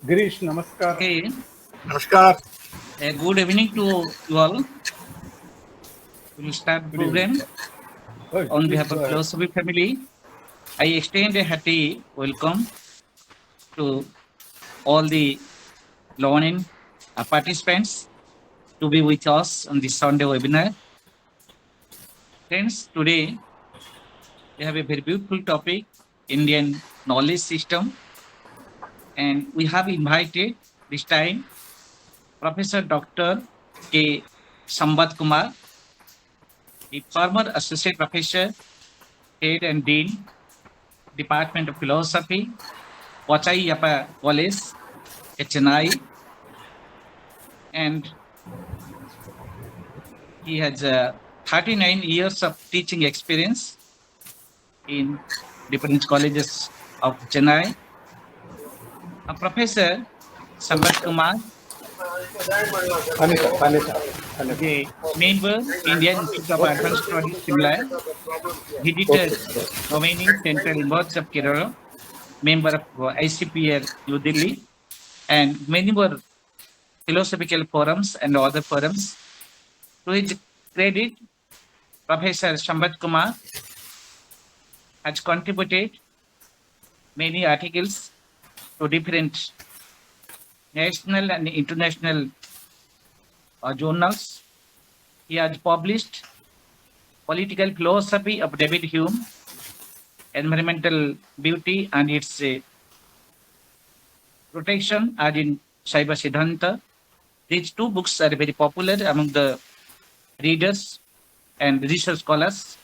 Girish, namaskar. Okay, Namaskar. a good evening to you all. We'll start the Good evening, program sir. Oh, on please behalf go of ahead. Philosophy family. I extend a hearty welcome to all the learning participants to be with us on this Sunday webinar. Friends, today we have a very beautiful topic, Indian knowledge system, and we have invited this time Professor Dr. K. Sambath Kumar, the former Associate Professor, Head and Dean, Department of Philosophy, Yapa College, Chennai, and he has 39 years of teaching experience in different colleges of Chennai. Professor Sambath Kumar is Anita. a member Indian Institute of Advanced Studies, Simla, visited Okay. Romanian Central University of Kerala, member of ICPR New Delhi, and many more philosophical forums and other forums. To his credit, Professor Sambath Kumar has contributed many articles to different national and international journals. He has published Political Philosophy of David Hume, Environmental Beauty and its Protection, as in Shaiva Siddhanta. These two books are very popular among the readers and research scholars.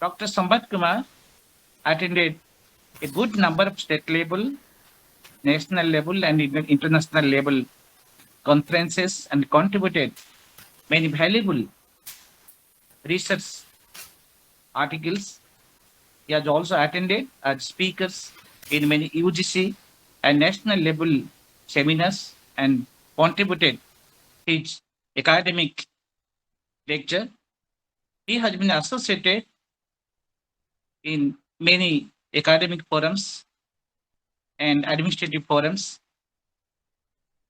Dr. Sambath Kumar attended a good number of state level, national level, and international level conferences and contributed many valuable research articles. He has also attended as speakers in many UGC and national level seminars and contributed his academic lecture. He has been associated in many academic forums and administrative forums.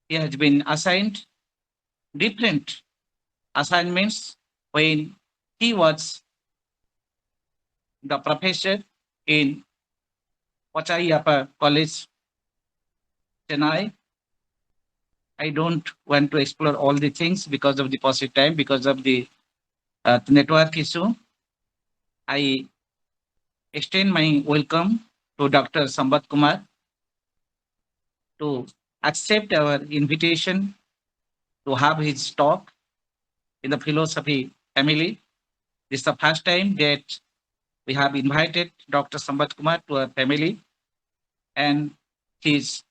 He has been assigned different assignments when he was the professor in Yapa College, Chennai. I don't want to explore all the things because of the positive time, because of the network issue. I extend my welcome to Dr. Sambath Kumar to accept our invitation to have his talk in the philosophy family. This is the first time that we have invited Dr. Sambath Kumar to our family, and his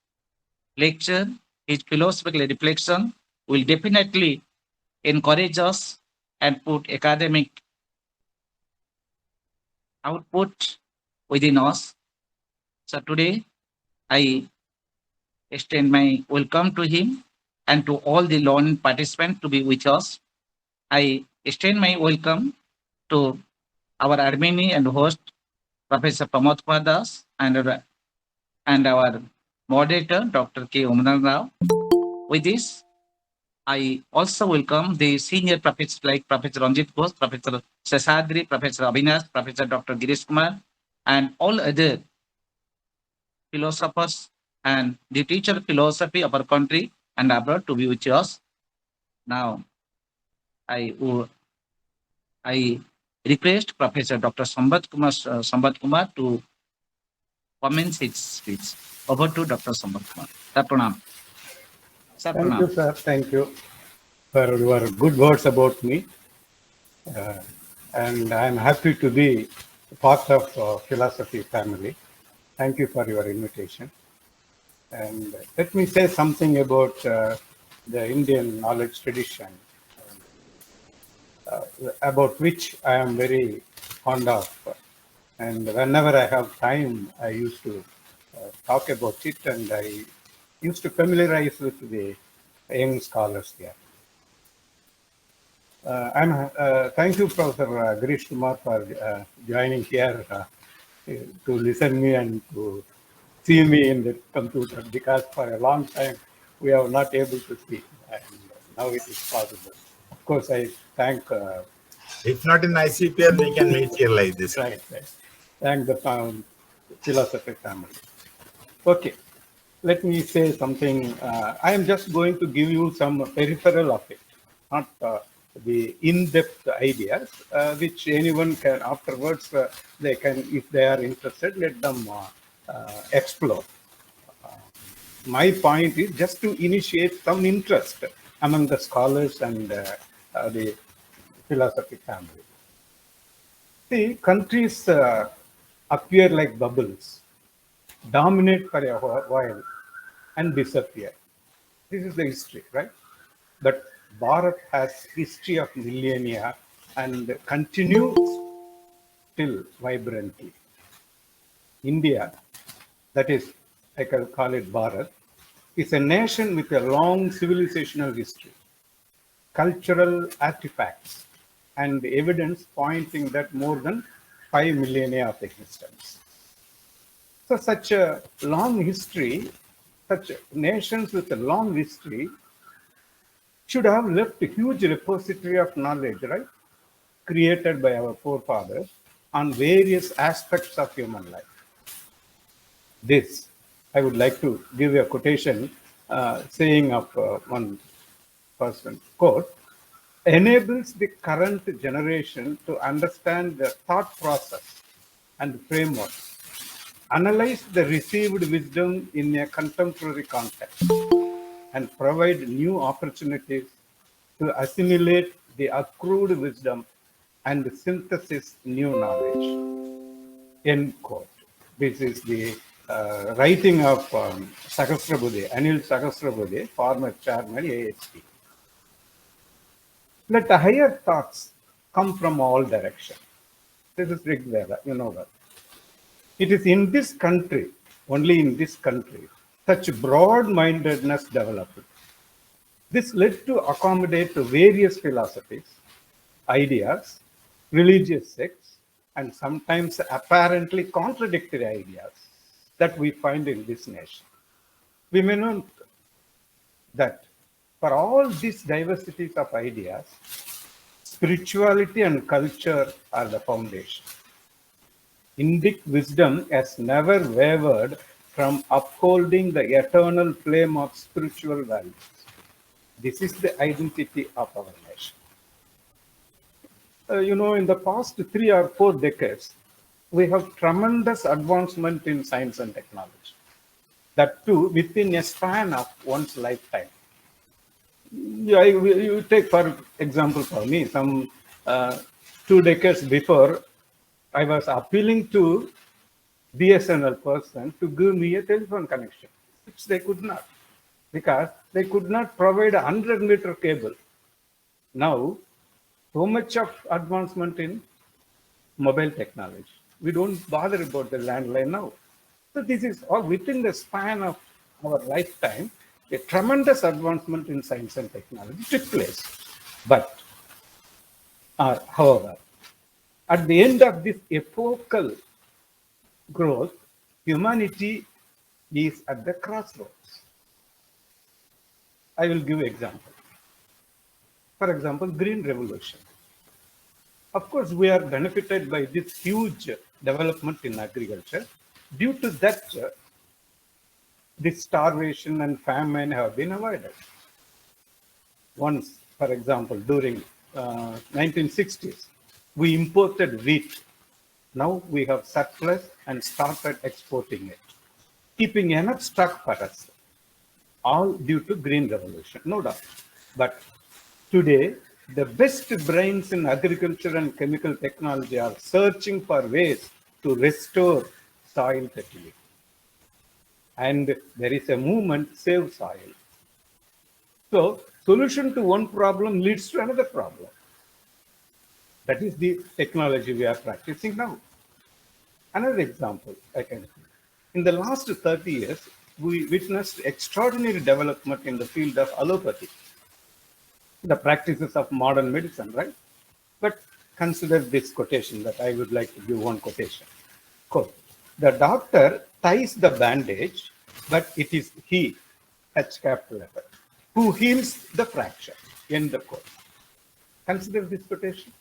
lecture, his philosophical reflection will definitely encourage us and put academic output within us. So today, I extend my welcome to him and to all the learning participants to be with us. I extend my welcome to our admin and host, Professor Pramod Kumar Das, and our moderator, Dr. K. Omanan Rao. With this, I also welcome the senior professors like Professor Ranjit Ghosh, Professor Seshadri, Professor Avinash, Professor Dr. Girish Kumar, and all other philosophers and the teacher of philosophy of our country and abroad to be with us. Now, I request Professor Dr. Sambath Kumar to commence his speech. Over to Dr. Sambath Kumar. Sir, pranam. Sir, Thank pranam. you, sir. Thank you for your good words about me. And I'm happy to be part of philosophy family. Thank you for your invitation. And let me say something about the Indian knowledge tradition, about which I am very fond of. And whenever I have time, I used to talk about it, and I used to familiarize with the young scholars here. Thank you, Professor Girish Kumar, for joining here to listen me and to see me in the computer, because for a long time we are not able to see, and now it is possible. Of course, I thank If not in ICPL, we can meet here like this. right. Thank the philosophy family. Okay, let me say something. I am just going to give you some peripheral of it, not the in-depth ideas, which anyone can afterwards, they can, if they are interested, let them explore. My point is just to initiate some interest among the scholars and the philosophy family. See, countries appear like bubbles, dominate for a while, and disappear. This is the history, right? But Bharat has history of millennia and continues still vibrantly. India, that is, I can call it Bharat, is a nation with a long civilizational history, cultural artifacts, and evidence pointing that more than 5 millennia of existence. So such a long history, such nations with a long history should have left a huge repository of knowledge, right? Created by our forefathers on various aspects of human life. This, I would like to give a quotation saying of one person, quote, enables the current generation to understand the thought process and framework, analyze the received wisdom in a contemporary context, and provide new opportunities to assimilate the accrued wisdom and synthesis new knowledge. End quote. This is the writing of Sahasrabudhe, Anil Sahasrabudhe, former chairman AHP. Let the higher thoughts come from all directions. This is Rig Veda, you know that. It is in this country, only in this country, such broad-mindedness developed. This led to accommodate to various philosophies, ideas, religious sects, and sometimes apparently contradictory ideas that we find in this nation. We may note that for all these diversities of ideas, spirituality and culture are the foundation. Indic wisdom has never wavered from upholding the eternal flame of spiritual values. This is the identity of our nation. In the past 3 or 4 decades, we have tremendous advancement in science and technology. That too within a span of one's lifetime. You take, for example, for me, some 2 decades before, I was appealing to BSNL person to give me a telephone connection, which they could not, because they could not provide a 100-meter cable. Now, so much of advancement in mobile technology. We don't bother about the landline now. So this is all within the span of our lifetime, a tremendous advancement in science and technology took place. But, however, at the end of this epochal growth, humanity is at the crossroads. I will give example. For example, Green Revolution. Of course, we are benefited by this huge development in agriculture. Due to that, this starvation and famine have been avoided. Once, for example, during 1960s, we imported wheat. Now we have surplus and started exporting it, keeping enough stock for us, all due to Green Revolution, no doubt. But today, the best brains in agriculture and chemical technology are searching for ways to restore soil fertility. And there is a movement, Save Soil. So, solution to one problem leads to another problem. That is the technology we are practicing now. Another example I can give. In the last 30 years, we witnessed extraordinary development in the field of allopathy, the practices of modern medicine, right? But consider this quotation that I would like to give one quotation. Quote, the doctor ties the bandage, but it is He, H capital letter, who heals the fracture. End the quote. Consider this quotation.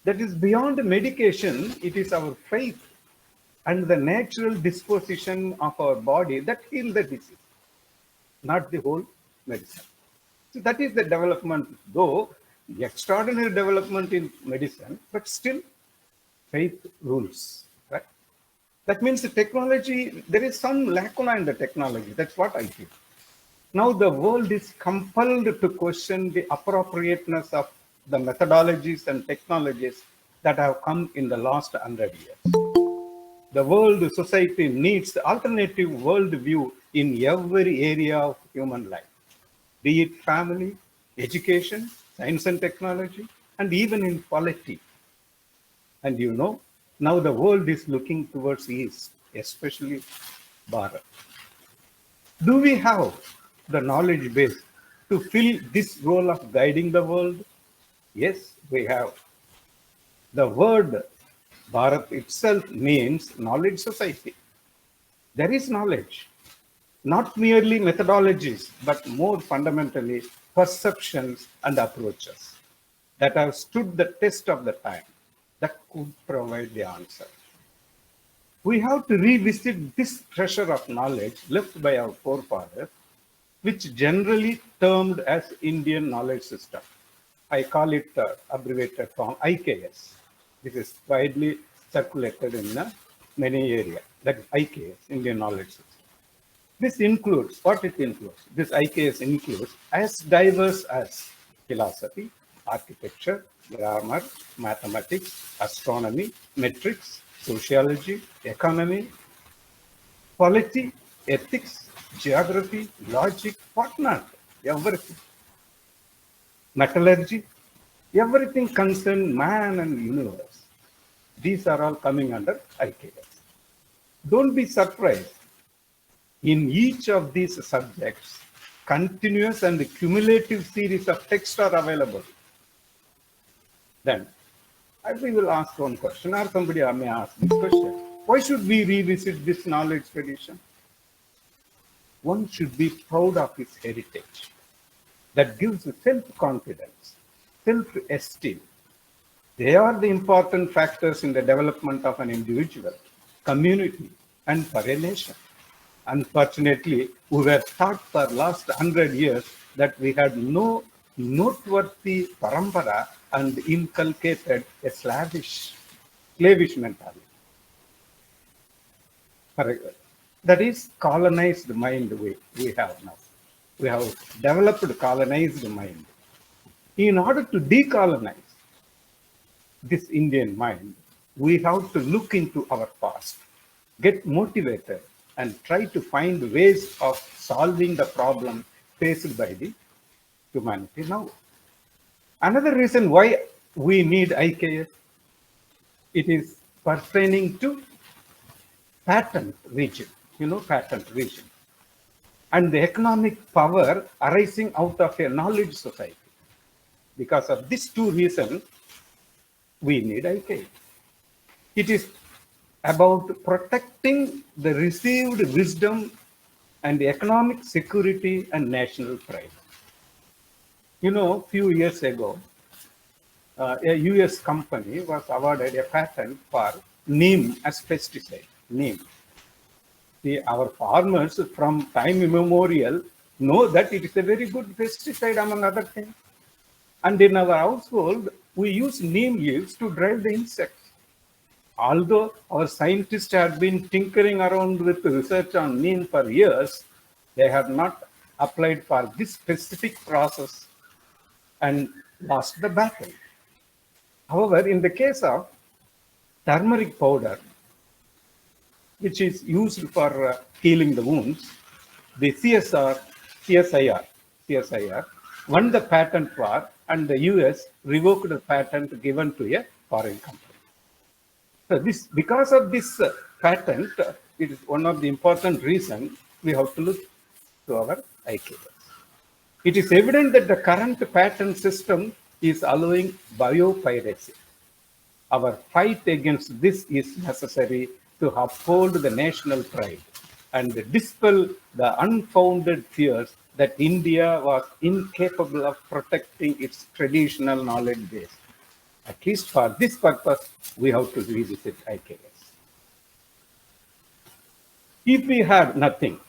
That is beyond medication, it is our faith and the natural disposition of our body that heal the disease, not the whole medicine. So that is the development, though extraordinary development in medicine, but still faith rules. Right? That means the technology, there is some lacuna in the technology. That's what I feel. Now the world is compelled to question the appropriateness of the methodologies and technologies that have come in the last 100 years. The world society needs alternative worldview in every area of human life, be it family, education, science and technology, and even in polity. And you know, now the world is looking towards East, especially Bharat. Do we have the knowledge base to fill this role of guiding the world? Yes, we have. The word Bharat itself means knowledge society. There is knowledge, not merely methodologies, but more fundamentally perceptions and approaches that have stood the test of the time, that could provide the answer. We have to revisit this treasure of knowledge left by our forefathers, which generally termed as Indian knowledge system. I call it abbreviated form IKS. This is widely circulated in many areas. That is IKS, Indian knowledge system. This includes, what it includes? This IKS includes as diverse as philosophy, architecture, grammar, mathematics, astronomy, metrics, sociology, economy, polity, ethics, geography, logic, whatnot, everything. Metallurgy, everything concerned man and universe. These are all coming under IKS. Don't be surprised. In each of these subjects, continuous and cumulative series of texts are available. Then, we will ask one question, or somebody may ask this question. Why should we revisit this knowledge tradition? One should be proud of his heritage. That gives self-confidence, self-esteem. They are the important factors in the development of an individual, community, and for a nation. Unfortunately, we were taught for the last 100 years that we had no noteworthy parampara and inculcated a slavish mentality. That is colonized mind we have now. We have developed colonized mind. In order to decolonize this Indian mind, we have to look into our past, get motivated, and try to find ways of solving the problem faced by the humanity now. Another reason why we need IKS, it is pertaining to patent region, patent region, and the economic power arising out of a knowledge society. Because of these two reasons, we need IKS. It is about protecting the received wisdom and the economic security and national pride. A few years ago, a US company was awarded a patent for neem as pesticide. Neem. See, our farmers from time immemorial know that it is a very good pesticide, among other things. And in our household, we use neem leaves to drive the insects. Although our scientists have been tinkering around with research on neem for years, they have not applied for this specific process and lost the battle. However, in the case of turmeric powder, which is used for healing the wounds, the CSIR won the patent for, and the US revoked the patent given to a foreign company. So because of this patent, it is one of the important reasons we have to look to our IKS. It is evident that the current patent system is allowing biopiracy. Our fight against this is necessary to uphold the national pride and dispel the unfounded fears that India was incapable of protecting its traditional knowledge base. At least for this purpose, we have to revisit IKS. If we had nothing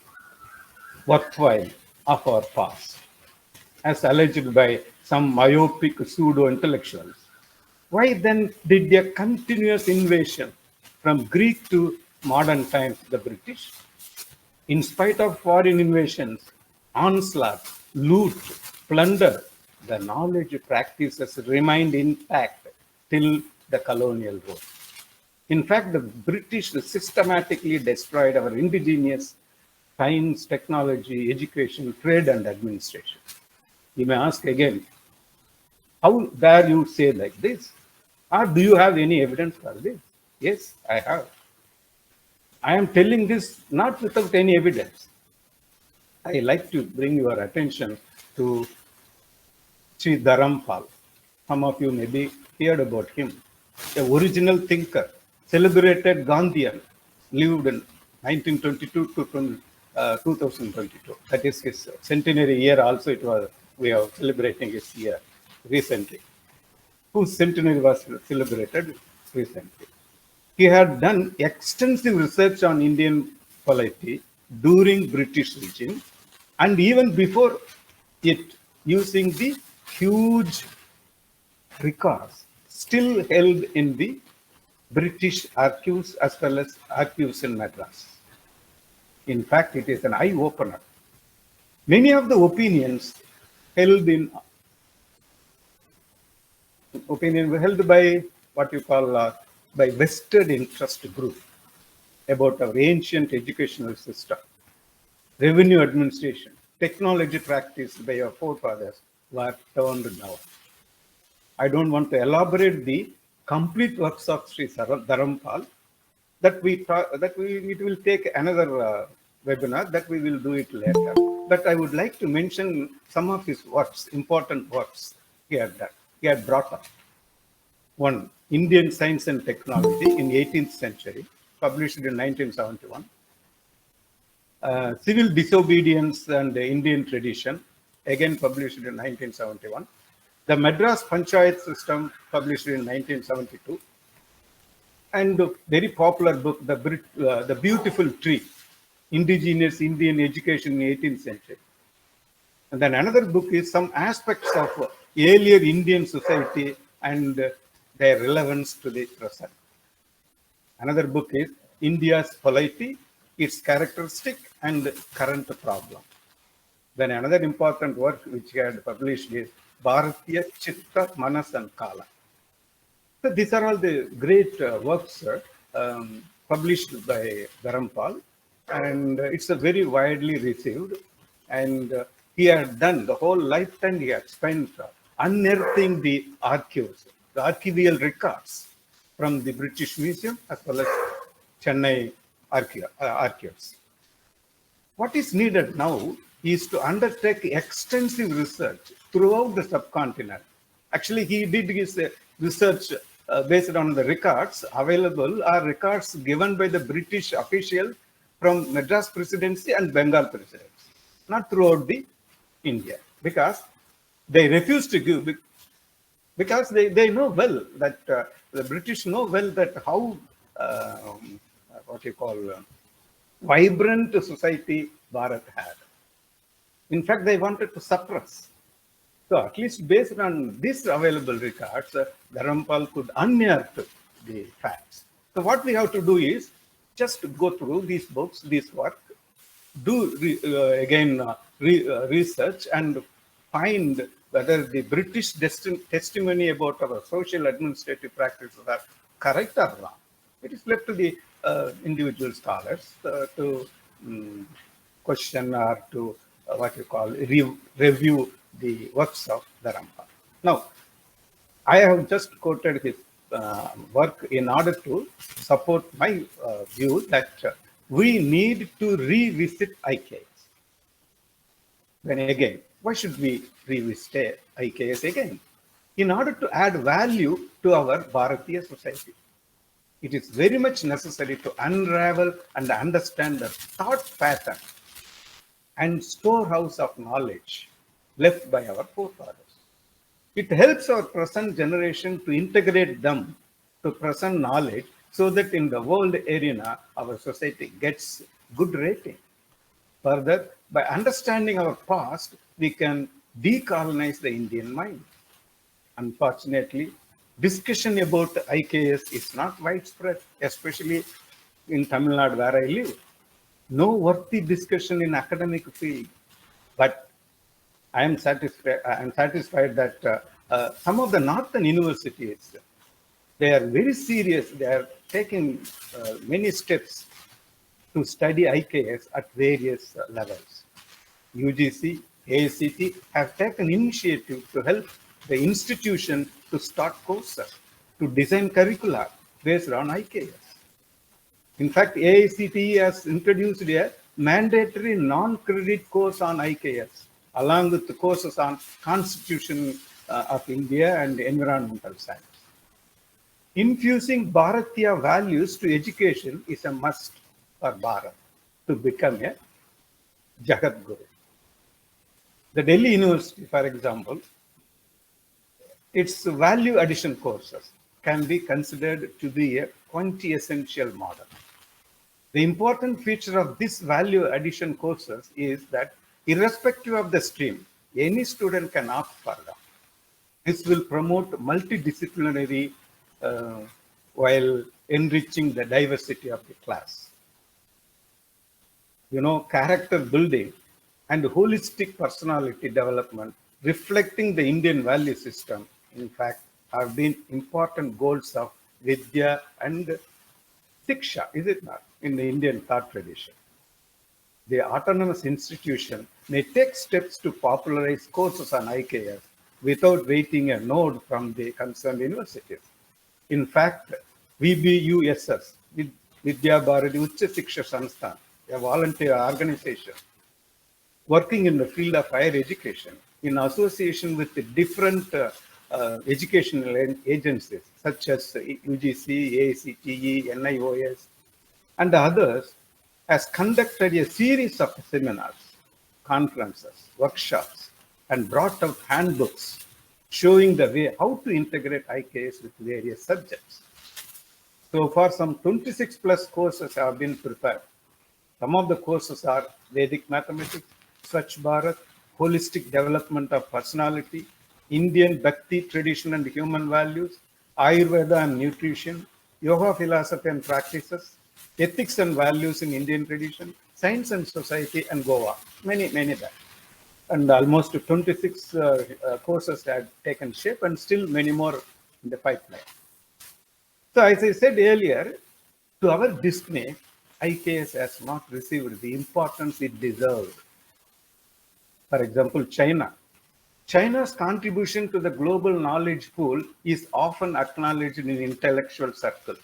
worthwhile of our past, as alleged by some myopic pseudo-intellectuals, why then did a continuous invasion from Greek to modern times the British? In spite of foreign invasions, onslaught, loot, plunder, the knowledge practices remained intact till the colonial rule. In fact, the British systematically destroyed our indigenous science, technology, education, trade, and administration. You may ask again, how dare you say like this? Or do you have any evidence for this? Yes, I have. I am telling this not without any evidence. I like to bring your attention to Sri Dharampal. Some of you maybe heard about him. The original thinker, celebrated Gandhian, lived in 1922 to 2022. That is his centenary year. Also, we are celebrating his year recently. Whose centenary was celebrated recently. He had done extensive research on Indian polity during British regime and even before it, using the huge records still held in the British archives as well as archives in Madras. In fact, it is an eye-opener. Many of the opinions held by what you call by vested interest group about our ancient educational system, revenue administration, technology practiced by our forefathers were turned down. I don't want to elaborate the complete works of Sri Dharampal. It will take another webinar, that we will do it later. But I would like to mention some of his works, important works he had brought up. One, Indian Science and Technology in 18th century, published in 1971. Civil Disobedience and Indian Tradition, again published in 1971. The Madras Panchayat System, published in 1972. And a very popular book, The Beautiful Tree, Indigenous Indian Education in 18th century. And then another book is some aspects of earlier Indian society and their relevance to the present. Another book is India's Polity, its Characteristic and Current Problem. Then another important work which he had published is Bharatiya Chitta, Manas and Kala. So these are all the great works published by Dharampal, and it's a very widely received. And he had done the whole lifetime, he had spent unearthing the archives, the archival records from the British Museum as well as Chennai archives. What is needed now is to undertake extensive research throughout the subcontinent. Actually, he did his research based on the records available, are records given by the British officials from Madras Presidency and Bengal Presidency, not throughout the India, because they refuse to give, because they know well that the British know well that how vibrant society Bharat had. In fact, they wanted to suppress. So at least based on this available records, Dharampal could unearth the facts. So what we have to do is just go through these books, this work, do research and find whether the British testimony about our social administrative practices are correct or wrong. It is left to the individual scholars to question or to review the works of Dharampal. Now, I have just quoted his work in order to support my view that we need to revisit IKS. Then again, why should we revisit IKS again? In order to add value to our Bharatiya society. It is very much necessary to unravel and understand the thought pattern and storehouse of knowledge left by our forefathers. It helps our present generation to integrate them to present knowledge so that in the world arena, our society gets good rating. Further, by understanding our past, we can decolonize the Indian mind. Unfortunately, discussion about IKS is not widespread, especially in Tamil Nadu where I live. No worthy discussion in academic field, but I am satisfied that some of the northern universities, they are very serious. They are taking many steps to study IKS at various levels. UGC, AICT have taken initiative to help the institution to start courses, to design curricula based on IKS. In fact, AICT has introduced a mandatory non-credit course on IKS, along with the courses on Constitution of India and environmental science. Infusing Bharatiya values to education is a must for Bharat to become a Jagat Guru. The Delhi University, for example, its value addition courses can be considered to be a quintessential model. The important feature of this value addition courses is that irrespective of the stream, any student can opt for them. This will promote multidisciplinary while enriching the diversity of the class. Character building and holistic personality development reflecting the Indian value system, in fact, have been important goals of Vidya and Siksha, is it not, in the Indian thought tradition. The autonomous institution may take steps to popularize courses on IKS without waiting a nod from the concerned universities. In fact, VBUSS, Vidya Bharati Ucha Siksha Sansthan, a volunteer organization working in the field of higher education in association with the different educational agencies such as UGC, AICTE, NIOS, and others, has conducted a series of seminars, conferences, workshops, and brought out handbooks showing the way how to integrate IKS with various subjects. So far, some 26 plus courses have been prepared. Some of the courses are Vedic mathematics, Swachh Bharat, holistic development of personality, Indian Bhakti tradition and human values, Ayurveda and nutrition, yoga philosophy and practices, ethics and values in Indian tradition, science and society, and Goa. Many that. And almost 26 courses had taken shape and still many more in the pipeline. So as I said earlier, to our dismay, IKS has not received the importance it deserved. For example, China. China's contribution to the global knowledge pool is often acknowledged in intellectual circles.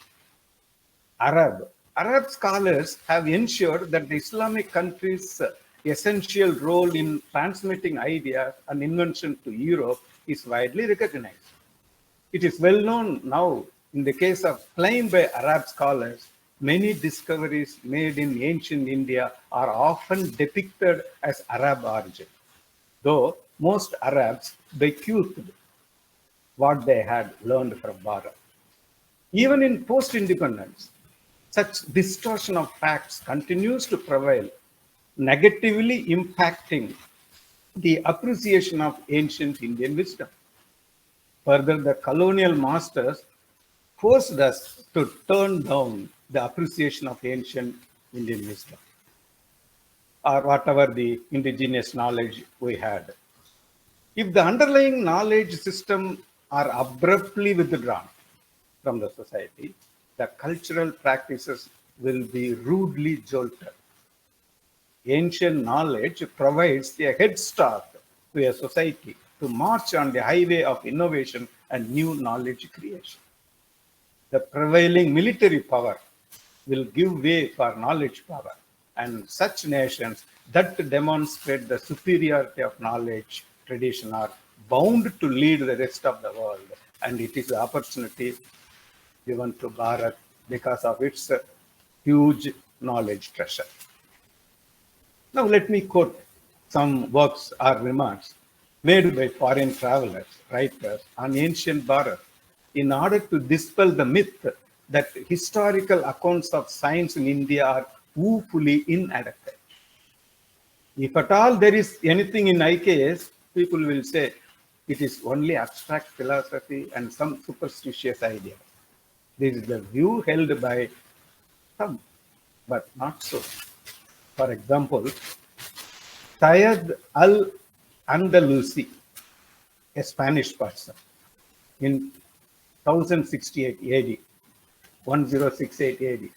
Arab scholars have ensured that the Islamic countries' essential role in transmitting ideas and invention to Europe is widely recognized. It is well known now, in the case of claim by Arab scholars, many discoveries made in ancient India are often depicted as Arab origin, though most Arabs bequeathed what they had learned from Bharat. Even in post-independence, such distortion of facts continues to prevail, negatively impacting the appreciation of ancient Indian wisdom. Further, the colonial masters forced us to turn down the appreciation of ancient Indian wisdom, or whatever the indigenous knowledge we had. If the underlying knowledge system are abruptly withdrawn from the society, the cultural practices will be rudely jolted. Ancient knowledge provides a head start to a society to march on the highway of innovation and new knowledge creation. The prevailing military power will give way for knowledge power, and such nations that demonstrate the superiority of knowledge tradition are bound to lead the rest of the world, and it is the opportunity given to Bharat because of its huge knowledge treasure. Now let me quote some works or remarks made by foreign travelers, writers on ancient Bharat in order to dispel the myth that historical accounts of science in India are woefully inadequate. If at all there is anything in IKS, people will say it is only abstract philosophy and some superstitious idea. This is the view held by some, but not so. For example, Syed al-Andalusi, a Spanish person, in 1068 AD, 1068 AD,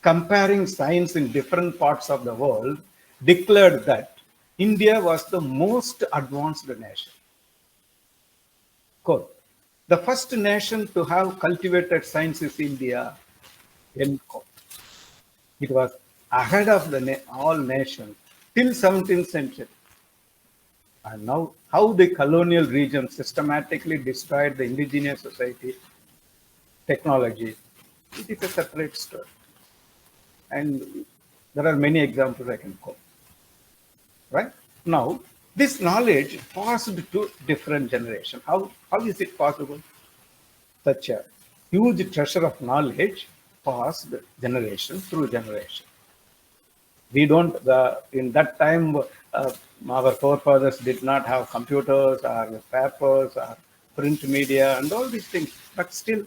comparing science in different parts of the world, declared that India was the most advanced nation. Quote, the first nation to have cultivated science is India. End quote. It was ahead of the all nations till 17th century. And now, how the colonial region systematically destroyed the indigenous society, technology, it is a separate story. And there are many examples I can quote. Right? Now, this knowledge passed to different generations. How is it possible? Such a huge treasure of knowledge passed generation through generation. We don't, in that time, our forefathers did not have computers or papers or print media and all these things, but still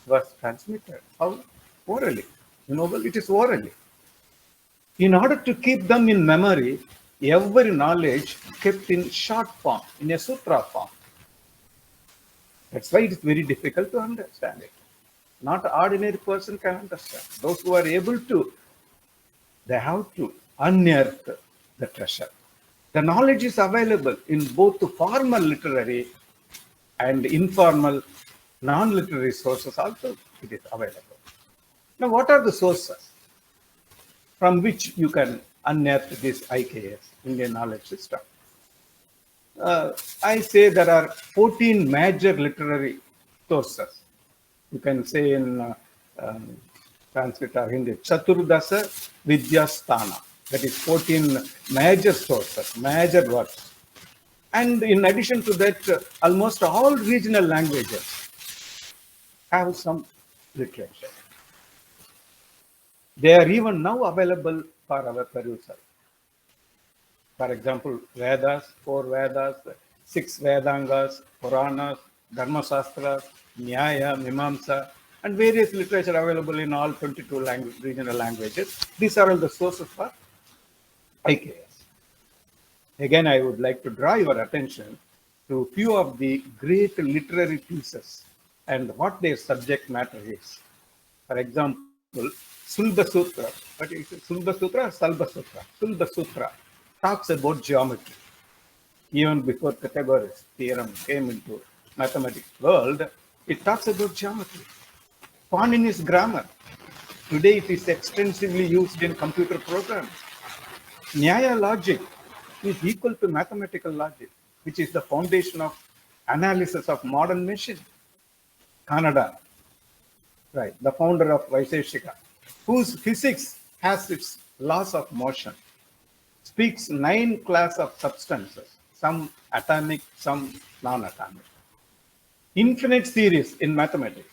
was transmitted. How? Orally. Well, it is orally. In order to keep them in memory, every knowledge kept in short form, in a sutra form. That's why it is very difficult to understand it. Not an ordinary person can understand. Those who are able to, they have to unearth the treasure. The knowledge is available in both the formal literary and informal non-literary sources also. It is available. Now, what are the sources from which you can unearth this IKS, Indian Knowledge System? I say there are 14 major literary sources. You can say in Sanskrit or Hindi, Chaturdasa Vidyasthana. That is 14 major sources, major works. And in addition to that, almost all regional languages have some literature. They are even now available for our perusal. For example, Vedas, 4 Vedas, 6 Vedangas, Puranas, Dharmasastras, Nyaya, Mimamsa, and various literature available in all 22 regional languages. These are all the sources for IKS. Again, I would like to draw your attention to a few of the great literary pieces and what their subject matter is. For example, Sulba Sutra. What is it? Sulba Sutra or Salba Sutra? Sulba Sutra talks about geometry. Even before Pythagoras theorem came into mathematics world, it talks about geometry. Panini's grammar. Today it is extensively used in computer programs. Nyaya logic is equal to mathematical logic, which is the foundation of analysis of modern machine. Kannada, right, the founder of Vaiseshika, whose physics has its laws of motion, speaks 9 classes of substances, some atomic, some non-atomic. Infinite series in mathematics,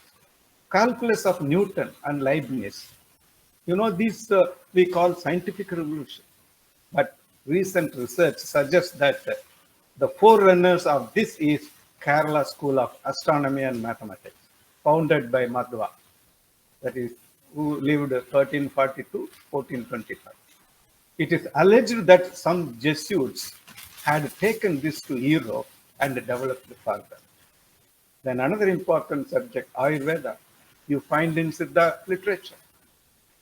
calculus of Newton and Leibniz. These we call scientific revolution. But recent research suggests that the forerunners of this is Kerala School of Astronomy and Mathematics, founded by Madhva, that is, who lived 1342, 1425. It is alleged that some Jesuits had taken this to Europe and developed it further. Then another important subject, Ayurveda, you find in Siddha literature.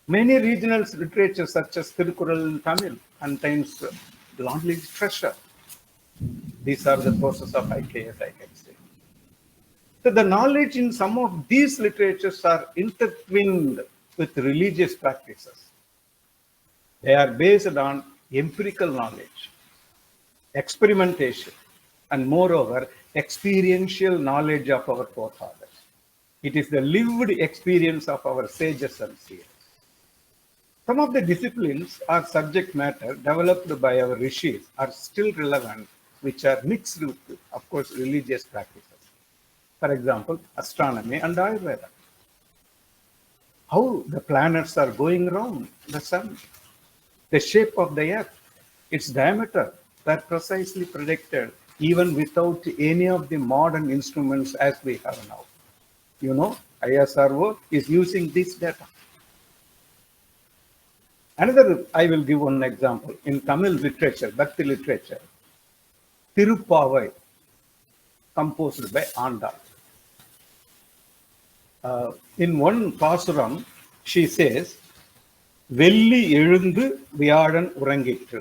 Many regional literature such as Tirukural in Tamil contains knowledge treasure. These are the process of IKS, I can say. So the knowledge in some of these literatures are intertwined with religious practices. They are based on empirical knowledge, experimentation, and moreover, experiential knowledge of our forefathers. It is the lived experience of our sages and seers. Some of the disciplines or subject matter developed by our rishis are still relevant, which are mixed with, of course, religious practices. For example, astronomy and Ayurveda. How the planets are going around the sun, the shape of the earth, its diameter were precisely predicted even without any of the modern instruments as we have now. You know, ISRO is using this data. Another, I will give one example. In Tamil literature, Bhakti literature, Tirupavai, composed by Andal. In one pasuram, she says, Velli எழுந்து வியாழன் உறங்கிற்று.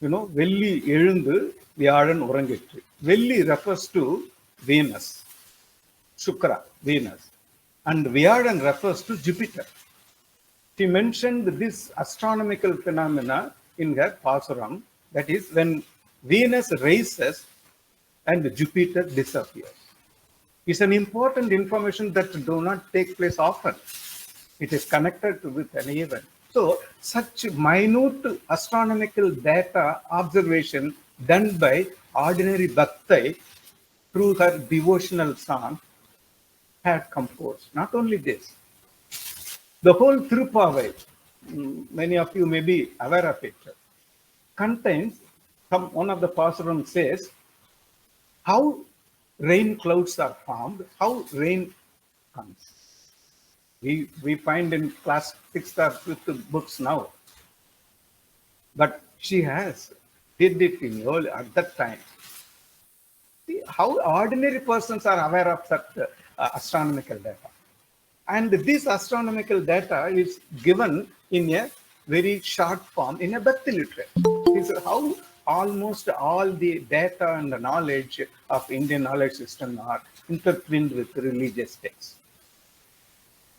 You know, Velli எழுந்து வியாழன் உறங்கிற்று. Velli refers to Venus, Shukra, Venus, and வியாழன் refers to Jupiter. She mentioned this astronomical phenomena in her pasuram, that is when Venus rises and Jupiter disappears. It's an important information that do not take place often. It is connected with an event. So such minute astronomical data observation done by ordinary bhaktai through her devotional song had composed. Not only this, the whole Tirupavai, many of you may be aware of it, contains one of the pasuram says how rain clouds are formed, how rain comes. We find in class 6th or 5th books now. But she did it in early, at that time. See how ordinary persons are aware of such astronomical data. And this astronomical data is given in a very short form in a Bhakti literature. This is how almost all the data and the knowledge of Indian knowledge system are intertwined with religious texts.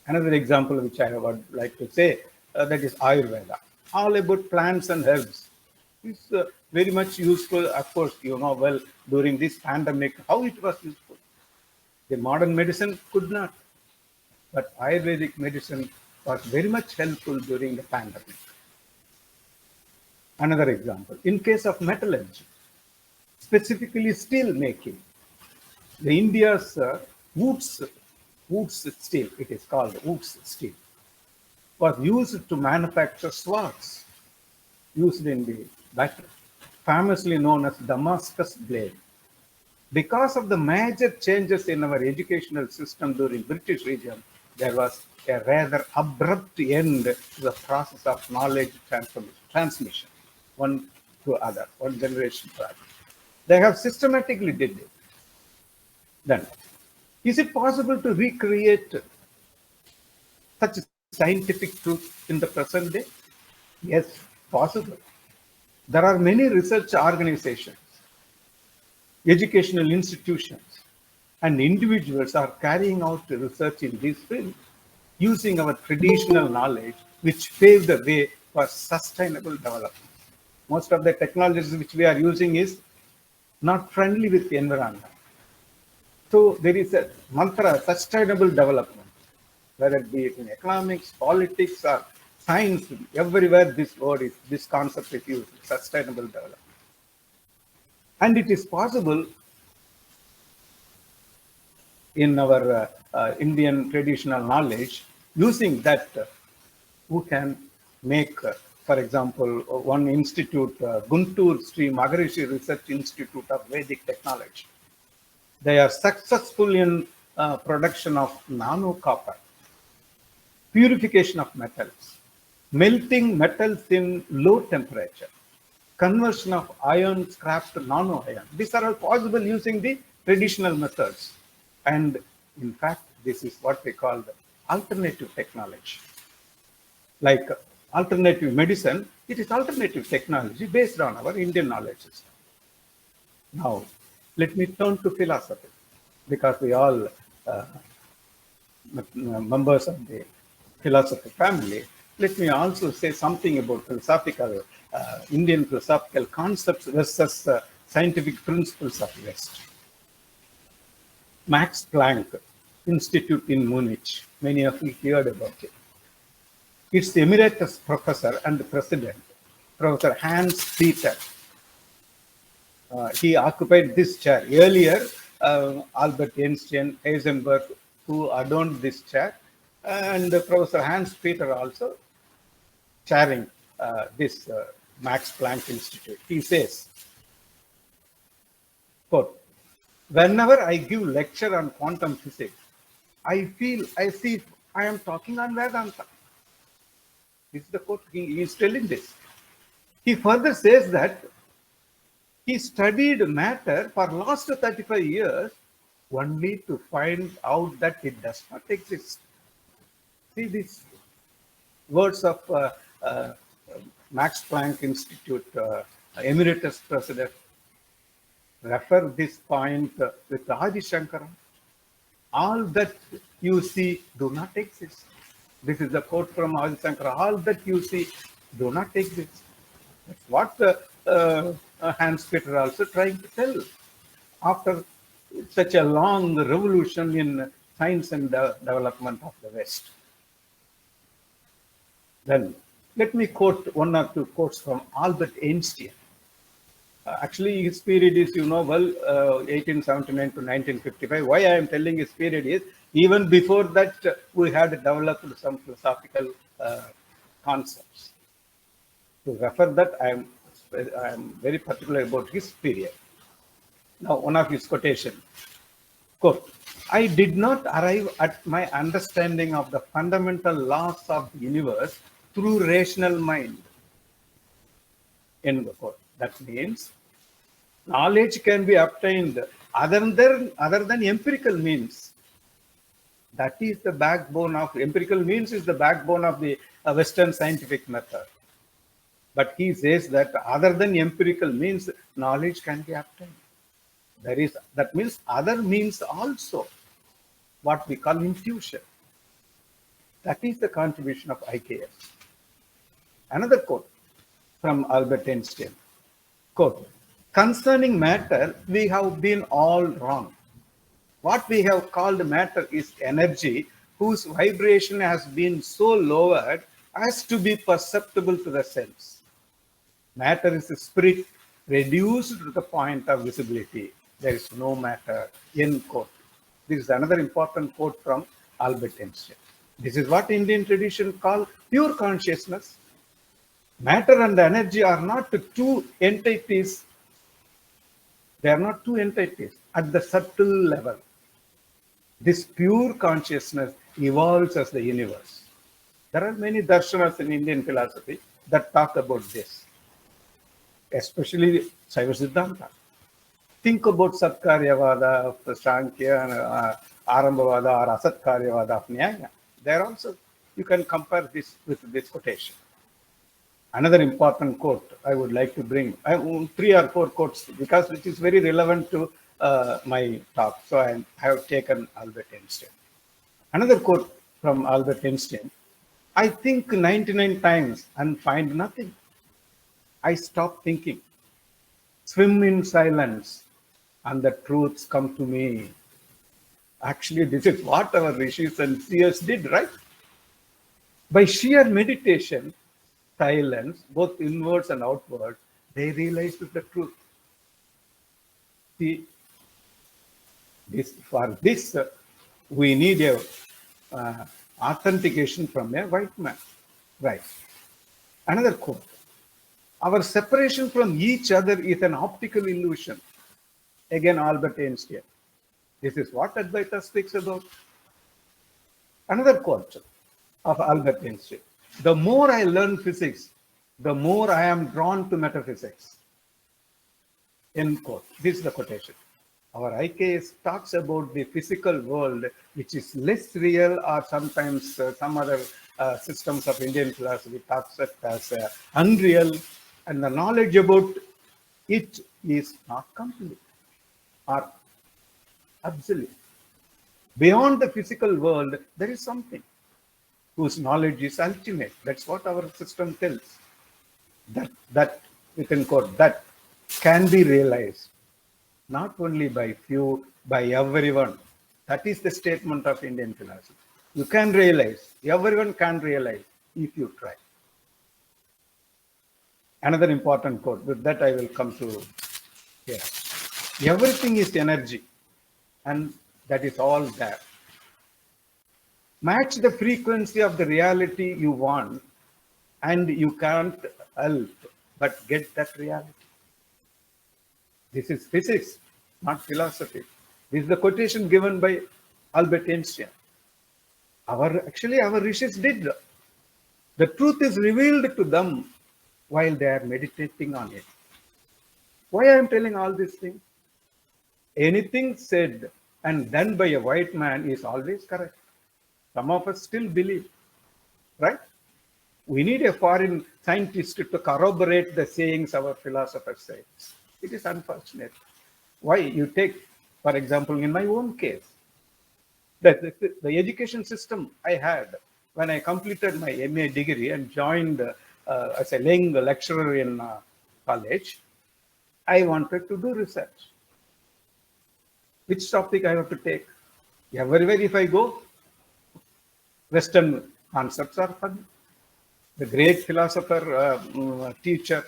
Another example which I would like to say, that is Ayurveda. All about plants and herbs. It's very much useful. Of course, you know well, during this pandemic, how it was useful. The modern medicine could not. But Ayurvedic medicine was very much helpful during the pandemic. Another example, in case of metallurgy, specifically steel making, the India's Woods steel, it is called Woods steel, was used to manufacture swords used in the battle, famously known as Damascus blade. Because of the major changes in our educational system during British regime, there was a rather abrupt end to the process of knowledge transmission, one to other, one generation to other. They have systematically did it. Then, is it possible to recreate such scientific truth in the present day? Yes, possible. There are many research organizations, educational institutions, and individuals are carrying out research in this field using our traditional knowledge, which paved the way for sustainable development. Most of the technologies which we are using is not friendly with the environment. So there is a mantra, sustainable development, whether it be in economics, politics, or science, everywhere this concept is used, sustainable development. And it is possible in our Indian traditional knowledge, using that, who can make, for example, one institute, Guntur Sri Maharishi Research Institute of Vedic Technology. They are successful in production of nano copper, purification of metals, melting metals in low temperature, conversion of iron scrap to nano iron. These are all possible using the traditional methods. And in fact, this is what we call the alternative technology. Like alternative medicine, it is alternative technology based on our Indian knowledge system. Now, let me turn to philosophy, because we all members of the philosophy family. Let me also say something about philosophical, Indian philosophical concepts versus scientific principles of West. Max Planck Institute in Munich. Many of you heard about it. Its emeritus professor and president, Professor Hans Peter. He occupied this chair. Earlier, Albert Einstein, Heisenberg, who adorned this chair, and Professor Hans Peter also chairing this Max Planck Institute. He says, quote, whenever I give lecture on quantum physics, I feel as if I am talking on Vedanta. This is the quote. He is telling this. He further says that he studied matter for last 35 years only to find out that it does not exist. See these words of Max Planck Institute Emeritus President refer this point with Adi Shankara. All that you see do not exist. This is the quote from Adi Shankara. All that you see do not exist. That's what Hans Peter also trying to tell. After such a long revolution in science and development of the West. Then let me quote one or two quotes from Albert Einstein. Actually, his period is, 1879 to 1955. Why I am telling his period is, even before that, we had developed some philosophical concepts. To refer that, I am very particular about his period. Now, one of his quotation, quote, I did not arrive at my understanding of the fundamental laws of the universe through rational mind. End quote. That means knowledge can be obtained other than empirical means. That is the backbone of empirical means is the backbone of the Western scientific method. But he says that other than empirical means, knowledge can be obtained. That means other means also, what we call intuition. That is the contribution of IKS. Another quote from Albert Einstein. Quote, concerning matter, we have been all wrong. What we have called matter is energy whose vibration has been so lowered as to be perceptible to the sense. Matter is a spirit reduced to the point of visibility. There is no matter. End quote. This is another important quote from Albert Einstein. This is what Indian tradition calls pure consciousness. Matter and energy are not two entities. They are not two entities at the subtle level. This pure consciousness evolves as the universe. There are many darshanas in Indian philosophy that talk about this, especially Saiva Siddhanta. Think about Satkaryavada of Sankhya, Arambhavada or Asatkaryavada of Nyaya. There also, you can compare this with this quotation. Another important quote I would like to bring, 3 or 4 quotes, because which is very relevant to my talk. So I have taken Albert Einstein. Another quote from Albert Einstein, I think 99 times and find nothing. I stop thinking, swim in silence, and the truths come to me. Actually, this is what our rishis and seers did, right? By sheer meditation, silence, both inwards and outwards, they realized the truth. See, for this, we need a authentication from a white man. Right. Another quote. Our separation from each other is an optical illusion. Again, Albert Einstein. This is what Advaita speaks about. Another quote of Albert Einstein. The more I learn physics, the more I am drawn to metaphysics. End quote. This is the quotation. Our IKS talks about the physical world, which is less real, or sometimes some other systems of Indian philosophy talks it as unreal, and the knowledge about it is not complete or absolute. Beyond the physical world, there is something whose knowledge is ultimate. That's what our system tells. That we can quote, that can be realized not only by few, by everyone. That is the statement of Indian philosophy. You can realize, everyone can realize if you try. Another important quote, with that I will come to here. Everything is energy, and that is all there. Match the frequency of the reality you want, and you can't help but get that reality. This is physics, not philosophy. This is the quotation given by Albert Einstein. Actually, our rishis did. The truth is revealed to them while they are meditating on it. Why I am telling all these things? Anything said and done by a white man is always correct. Some of us still believe, right? We need a foreign scientist to corroborate the sayings our philosophers say. It is unfortunate. Why? You take, for example, in my own case, the education system I had when I completed my MA degree and joined as a laying lecturer in college, I wanted to do research. Which topic I have to take? Everywhere if I go, Western concepts are fun. The great philosopher, teacher,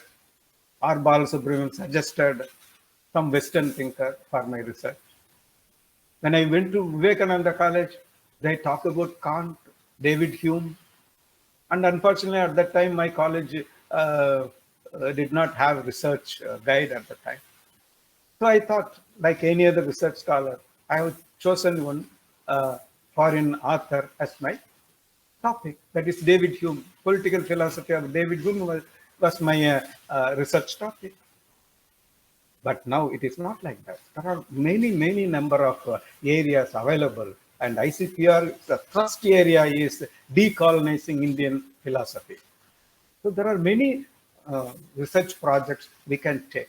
R. Balasubramanian suggested some Western thinker for my research. When I went to Vivekananda College, they talk about Kant, David Hume, and unfortunately at that time my college did not have research guide at the time. So I thought, like any other research scholar, I have chosen one foreign author as my topic. That is David Hume. Political philosophy of David Hume was my research topic. But now it is not like that. There are many number of areas available, and ICPR, the first area is decolonizing Indian philosophy. So there are many research projects we can take.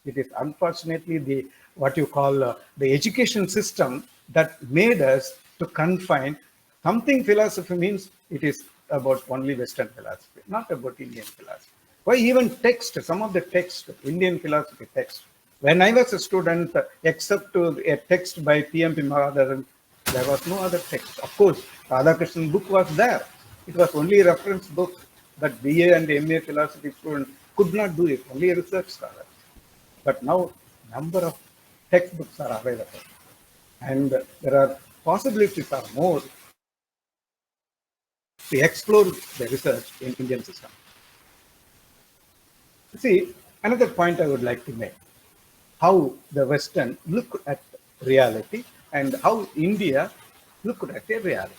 It is unfortunately what you call the education system that made us to confine something. Philosophy means it is about only Western philosophy, not about Indian philosophy. Why even text, some of the text, Indian philosophy text. When I was a student, except a text by P.M.P. Maradharan, there was no other text. Of course, Radhakrishnan book was there. It was only a reference book that BA and MA philosophy students could not do it, only a research scholar. But now, number of textbooks are available. And there are possibilities are more to explore the research in Indian system. See, another point I would like to make, how the Western look at reality and how India looked at a reality.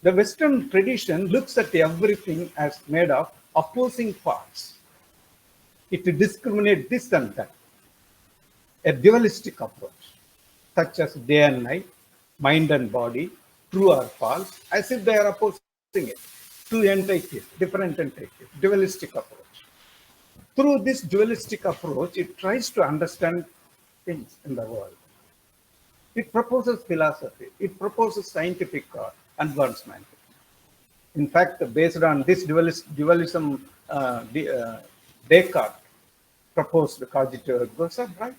The Western tradition looks at everything as made of opposing parts. It discriminates this and that. A dualistic approach, such as day and night, mind and body, true or false, as if they are opposing it. Two entities, different entities, dualistic approach. Through this dualistic approach, it tries to understand things in the world. It proposes philosophy. It proposes scientific advancement. In fact, based on this dualism, Descartes proposed the cogito ergo sum, right?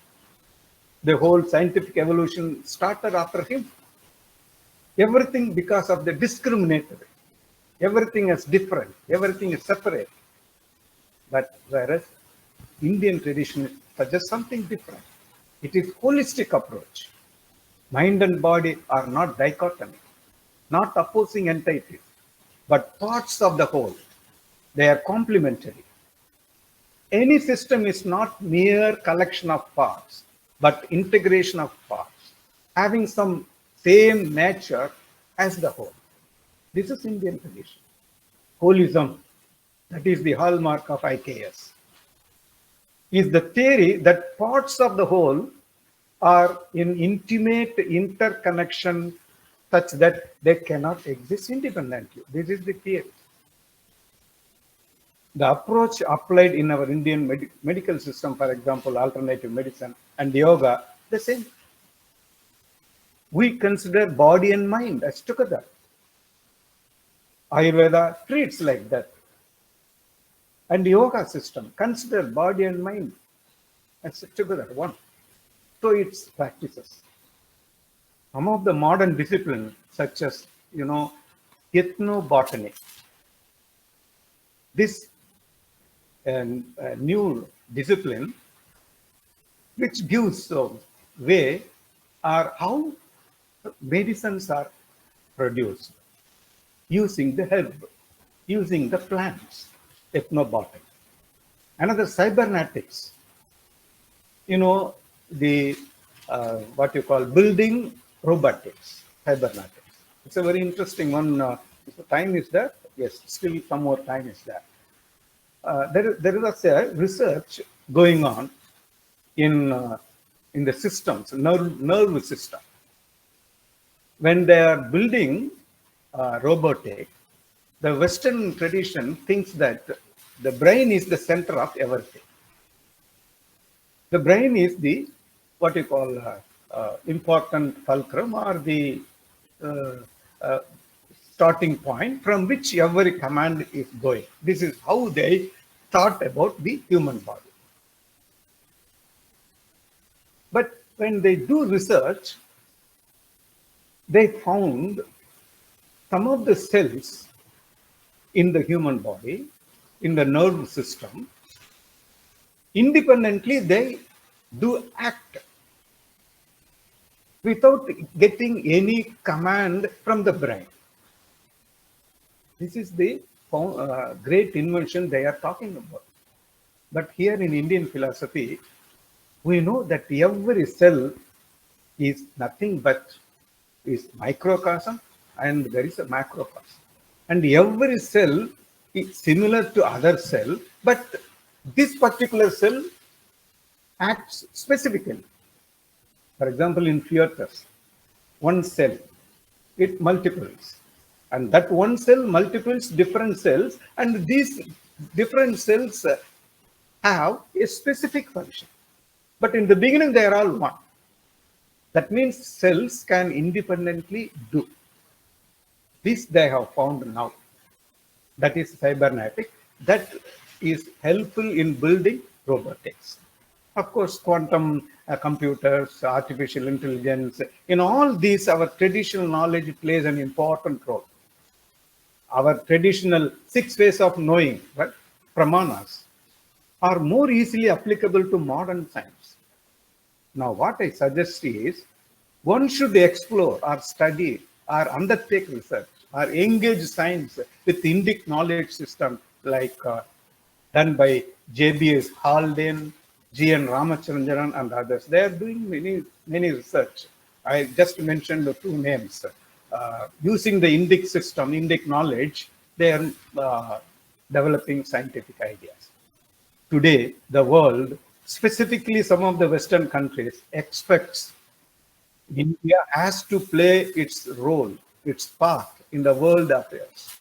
The whole scientific evolution started after him. Everything because of the discriminatory. Everything is different. Everything is separate. But whereas Indian tradition suggests something different. It is holistic approach. Mind and body are not dichotomy, not opposing entities, but parts of the whole. They are complementary. Any system is not mere collection of parts, but integration of parts, having some same nature as the whole. This is Indian tradition. Holism, that is the hallmark of IKS, is the theory that parts of the whole are in intimate interconnection such that they cannot exist independently. This is the theory. The approach applied in our Indian medical system, for example, alternative medicine and yoga, the same. We consider body and mind as together. Ayurveda treats like that. And the yoga system consider body and mind as together, one. So its practices. Some of the modern disciplines, such as, ethnobotany, this new discipline, which gives way are how medicines are produced using the herb, using the plants, ethnobotany. Another cybernetics, the what you call building robotics, cybernetics. It's a very interesting one. If the time is there, yes, still some more time is there. There is a research going on in the systems, nerve system. When they are building robotic, the Western tradition thinks that the brain is the center of everything. The brain is the what you call important fulcrum or the uh, uh, starting point from which every command is going. This is how they thought about the human body. But when they do research, they found some of the cells in the human body, in the nerve system, independently they do act without getting any command from the brain. This is the great invention they are talking about. But here in Indian philosophy, we know that every cell is nothing but is microcosm and there is a macrocosm. And every cell is similar to other cell, but this particular cell acts specifically. For example, in fetus, one cell, it multiples. And that one cell multiples different cells, and these different cells have a specific function. But in the beginning, they are all one. That means cells can independently do. This they have found now. That is cybernetic. That is helpful in building robotics. Of course, quantum computers, artificial intelligence, in all these, our traditional knowledge plays an important role. Our traditional 6 ways of knowing, right, pramanas, are more easily applicable to modern science. Now, what I suggest is one should explore or study or undertake research or engage science with Indic knowledge system like done by JBS Haldane, G.N. Ramachandran and others. They are doing many research. I just mentioned the 2 names. Using the Indic system, Indic knowledge, they are developing scientific ideas. Today, the world, specifically some of the Western countries, expects India has to play its role, its part in the world affairs.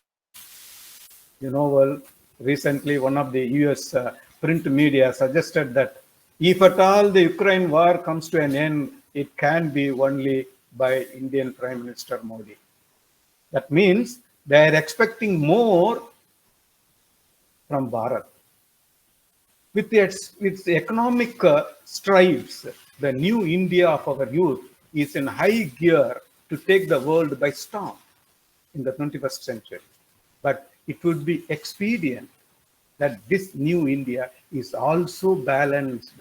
Well, recently one of the US print media suggested that if at all the Ukraine war comes to an end, it can be only by Indian Prime Minister Modi. That means they are expecting more from Bharat. With its economic strides, the new India of our youth is in high gear to take the world by storm in the 21st century. But it would be expedient that this new India is also balanced,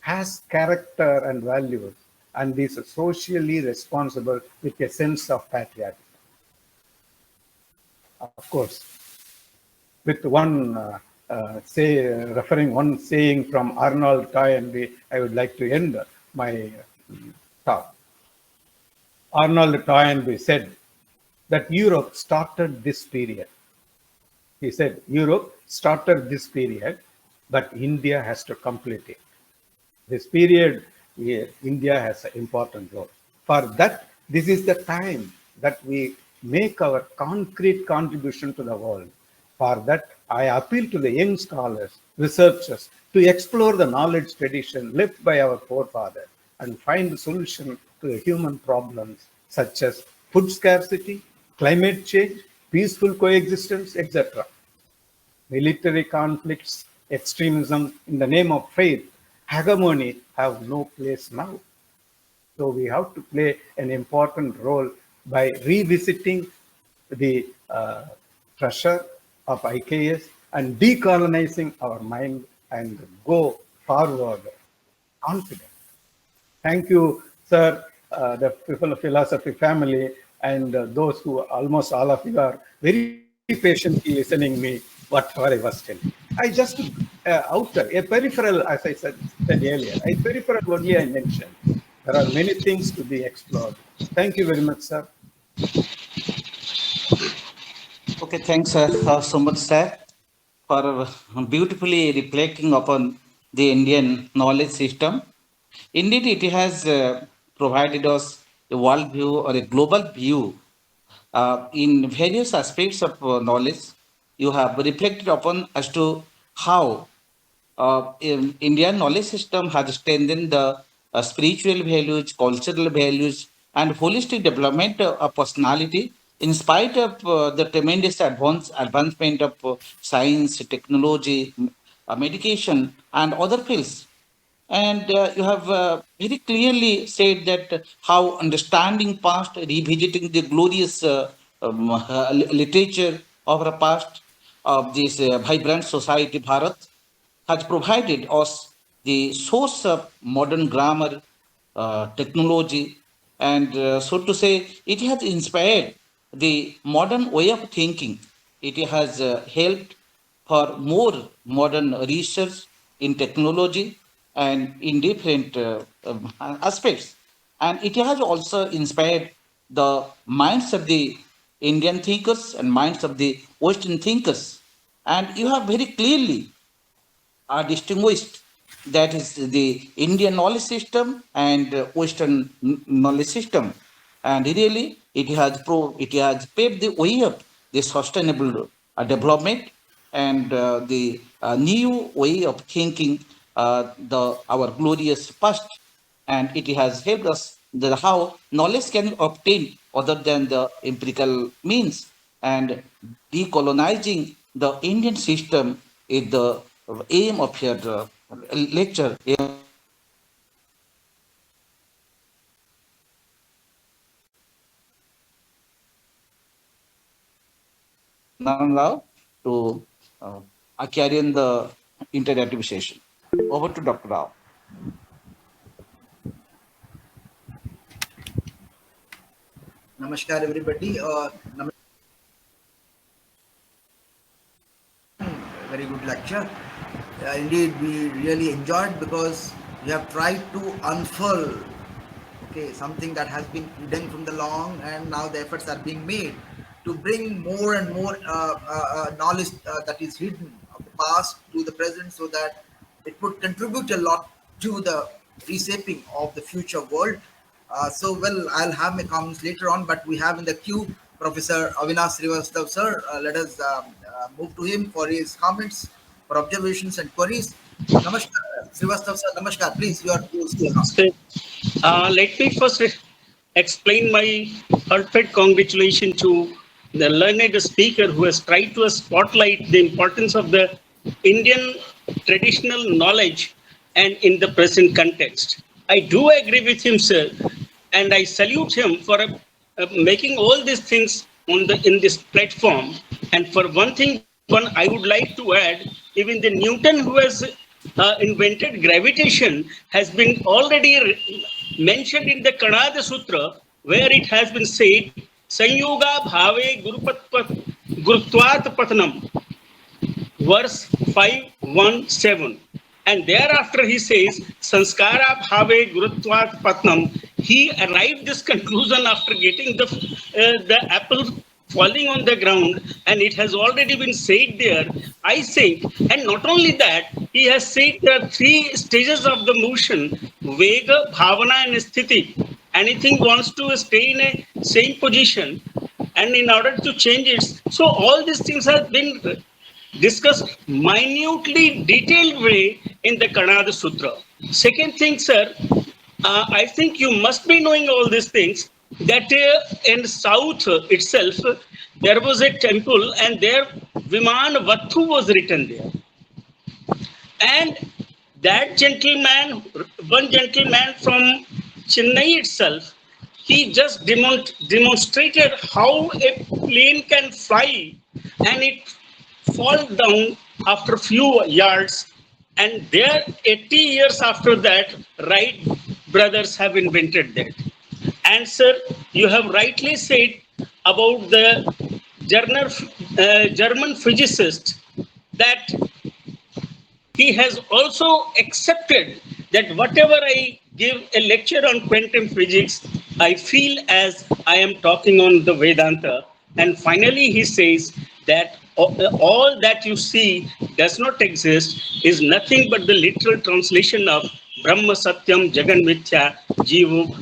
has character and values, and is socially responsible with a sense of patriotism. Of course, with one referring one saying from Arnold Toynbee, I would like to end my talk. Arnold Toynbee said that Europe started this period. He said, Europe started this period, but India has to complete it. This period, India has an important role. For that, this is the time that we make our concrete contribution to the world. For that, I appeal to the young scholars, researchers, to explore the knowledge tradition left by our forefathers and find a solution to the human problems such as food scarcity, climate change, peaceful coexistence, etc. Military conflicts, extremism in the name of faith, hegemony have no place now. So we have to play an important role by revisiting the treasure of IKS and decolonizing our mind and go forward confident. Thank you, sir, the philosophy family, and those who almost all of you are very patiently listening me whatever I was telling. I just outer a peripheral, as I said earlier, a peripheral only I mentioned. There are many things to be explored. Thank you very much, sir. Okay, thanks so much, sir, for beautifully reflecting upon the Indian knowledge system. Indeed, it has provided us a world view or a global view in various aspects of knowledge. You have reflected upon as to how Indian knowledge system has strengthened the spiritual values, cultural values, and holistic development of personality in spite of the tremendous advancement of science, technology, medication, and other fields. And you have very clearly said that how understanding past, revisiting the glorious literature of our past, of this vibrant society, Bharat, has provided us the source of modern grammar, technology, and so to say, it has inspired the modern way of thinking. It has helped for more modern research in technology and in different aspects. And it has also inspired the minds of the Indian thinkers and minds of the Western thinkers. And you have very clearly are distinguished. That is the Indian knowledge system and Western knowledge system. And really, it has paved the way of the sustainable development and the new way of thinking our glorious past. And it has helped us that how knowledge can be obtained other than the empirical means, and decolonizing the Indian system is the aim of your lecture. Now to carry on the interactive session. Over to Dr. Rao. Namaskar, everybody. Very good lecture. Indeed, we really enjoyed because we have tried to unfurl, okay, something that has been hidden from the long, and now the efforts are being made to bring more and more knowledge that is hidden of the past to the present, so that it would contribute a lot to the reshaping of the future world. Well, I'll have my comments later on, but we have in the queue Professor Avinash Srivastav, sir. Let us move to him for his comments, for observations and queries. Namaskar, Srivastav, sir. Namaskar. Please, you speak now. So, let me first explain my heartfelt congratulations to the learned speaker who has tried to spotlight the importance of the Indian traditional knowledge and in the present context. I do agree with him, sir, and I salute him for making all these things on the in this platform. And for one I would like to add, even the Newton who has invented gravitation has been already mentioned in the Kanada Sutra, where it has been said, Sanyoga Bhave Gurutvat Patnam, verse 517. And thereafter he says, Sanskara Bhave Gurutvat Patnam. He arrived this conclusion after getting the apple falling on the ground, and it has already been said there, I think. And not only that, he has said there are three stages of the motion, Vega, Bhavana, and Sthiti. Anything wants to stay in a same position, and in order to change it, so all these things have been discussed minutely detailed way in the Kanada Sutra. Second thing, sir, I think you must be knowing all these things, that in south itself, there was a temple and there Viman Vattu was written there. And that gentleman, one gentleman from Chennai itself, he just demonstrated how a plane can fly and it fall down after few yards. And there, 80 years after that, Wright brothers have invented that. And sir, you have rightly said about the German physicist that he has also accepted that whatever I give a lecture on quantum physics, I feel as I am talking on the Vedanta. And finally, he says that all that you see does not exist is nothing but the literal translation of Brahma Satyam Jagan Mithya Jivo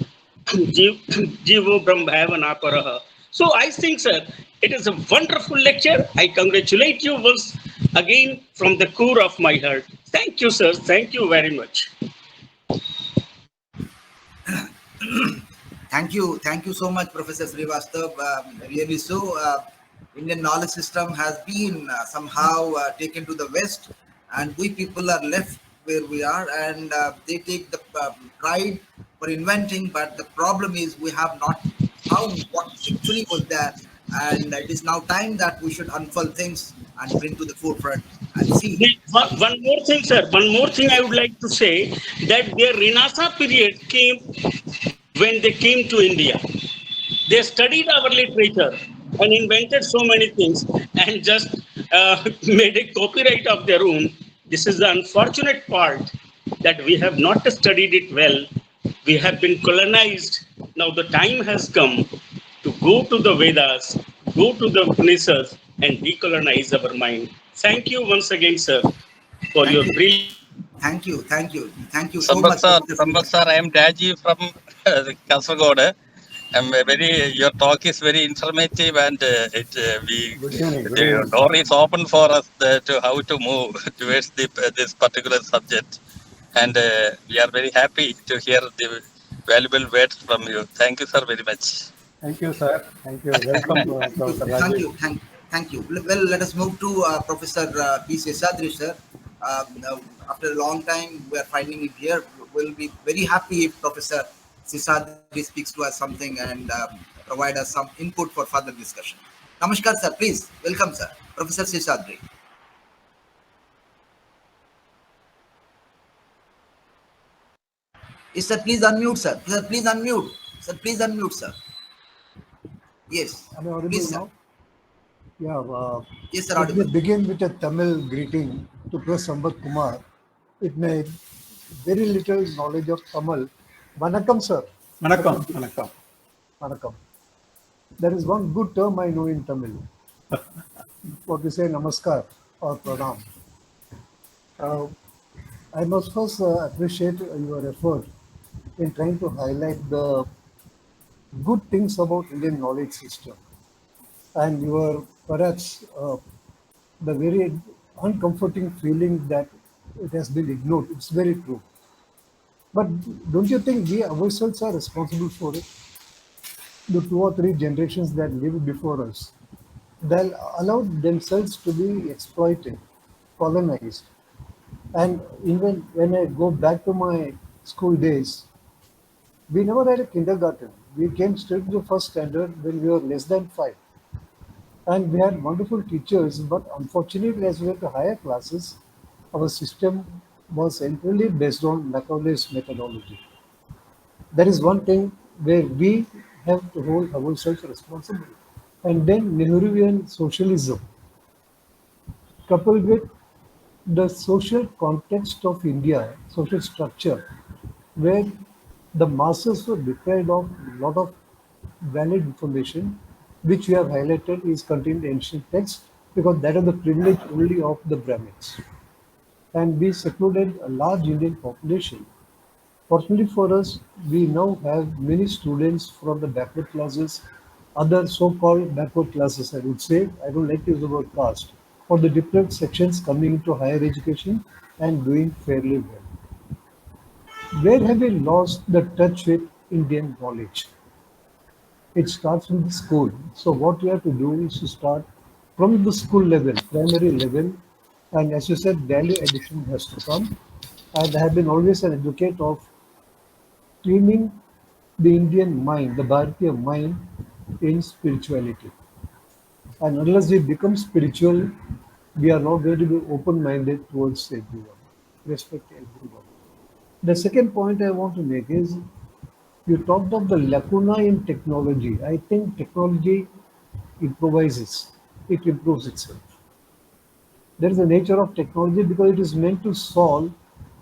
Jivo Brahmavana. So I think, sir, it is a wonderful lecture. I congratulate you once again from the core of my heart. Thank you, sir. Thank you very much. Thank you so much, Professor Srivastav. Really so. Indian knowledge system has been somehow taken to the West, and we people are left where we are, and they take the pride for inventing. But the problem is we have not found what actually was there, and it is now time that we should unfold things and bring to the forefront and see. One more thing, sir. One more thing I would like to say that their Renaissance period came when they came to India. They studied our literature and invented so many things and just made a copyright of their own. This is the unfortunate part that we have not studied it well. We have been colonized. Now the time has come to go to the Vedas, go to the Upanishads and decolonize our mind. Thank you once again, sir, for Thank your you. brilliant. Thank you so much, Professor Sambath sir, I am Daji from Kasaragod. Your talk is very informative and Good evening. Good the evening. door is open for us to how to move towards this particular subject. And we are very happy to hear the valuable words from you. Thank you, sir, very much. Thank you, sir. Thank you. Welcome, Dr. Rajesh. Thank you. Well, let us move to Professor P. Seshadri, sir. Now, after a long time, we are finding it here. We'll be very happy if Professor Seshadri speaks to us something and provide us some input for further discussion. Namaskar, sir. Please, welcome, sir. Professor Seshadri. Yes, sir. Please unmute, sir. Sir, please unmute. Sir, please unmute, sir. Yes. Am I audible Please, sir. now? Yeah. Yes, sir. Let me Audible. begin with a Tamil greeting to Professor Sambath Kumar. With my very little knowledge of Tamil. Vanakkam, sir. Vanakkam. Vanakkam. Vanakkam. There is one good term I know in Tamil. What we say, namaskar or pranam. I must first appreciate your effort in trying to highlight the good things about Indian knowledge system. And your perhaps the very uncomforting feeling that it has been ignored. It's very true. But don't you think we ourselves are responsible for it? The 2 or 3 generations that lived before us, they allowed themselves to be exploited, colonized. And even when I go back to my school days, we never had a kindergarten. We came straight to the first standard when we were less than 5. And we had wonderful teachers, but unfortunately, as we went to higher classes, our system was entirely based on Macaulay's methodology. That is one thing where we have to hold ourselves responsible. And then Nehruvian socialism, coupled with the social context of India, social structure, where the masses were deprived of a lot of valid information, which we have highlighted is contained in ancient texts, because that is the privilege only of the Brahmins. And we secluded a large Indian population. Fortunately for us, we now have many students from the backward classes, other so-called backward classes, I would say. I don't like to use the word caste, or the different sections coming into higher education and doing fairly well. Where have we lost the touch with Indian knowledge? It starts from the school. So what we have to do is to start from the school level, primary level, and as you said, value addition has to come. And I have been always an advocate of streaming the Indian mind, the Bharatiya mind in spirituality. And unless we become spiritual, we are not going to be open-minded towards everyone, respect everyone. The second point I want to make is you talked of the lacuna in technology. I think technology improvises, it improves itself. There is a nature of technology because it is meant to solve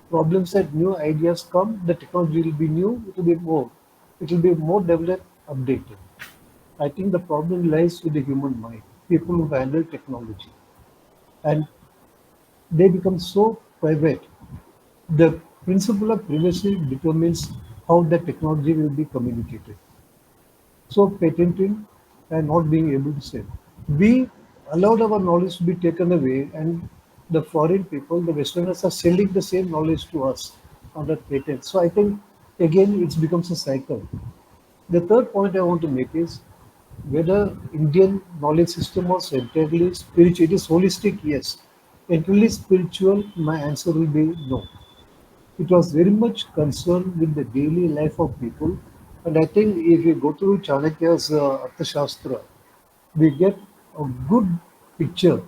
problems that new ideas come, the technology will be new, it will be more developed, updated. I think the problem lies with the human mind, people who handle technology. And they become so private. The principle of privacy determines how the technology will be communicated. So patenting and not being able to sell. We allowed our knowledge to be taken away, and the foreign people, the Westerners, are selling the same knowledge to us under patent. So I think again it becomes a cycle. The third point I want to make is whether Indian knowledge system was entirely spiritual. It is holistic, yes. Entirely spiritual, my answer will be no. It was very much concerned with the daily life of people. And I think if you go through Chanakya's Arthashastra, we get a good picture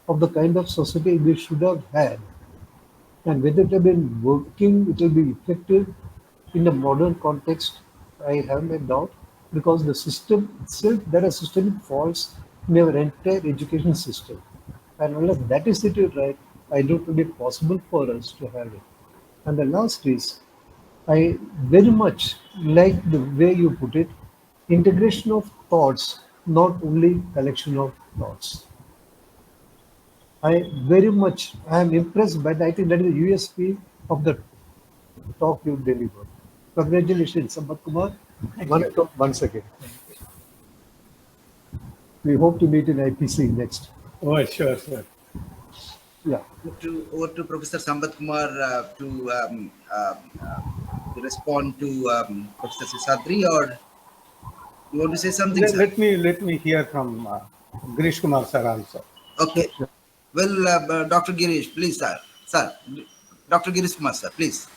of the kind of society we should have had. And whether it have been working, it will be effective in the modern context, I have my doubt, because the system itself, there are systemic faults in our entire education system. And unless that is situated right, I don't think it possible for us to have it. And the last is, I very much like the way you put it, integration of thoughts, not only collection of thoughts. I am impressed by that. I think that is the USP of the talk you delivered. Congratulations, Sambath Kumar. Once again. We hope to meet in IPC next. Oh, sure, sure. Yeah. Over to Professor Sambath Kumar to respond to Professor Sisadri, or you want to say something, sir? Let me hear from Girish Kumar sir also. Okay. Well, Dr. Girish, please, sir. Sir, Dr. Girish Kumar, sir, please.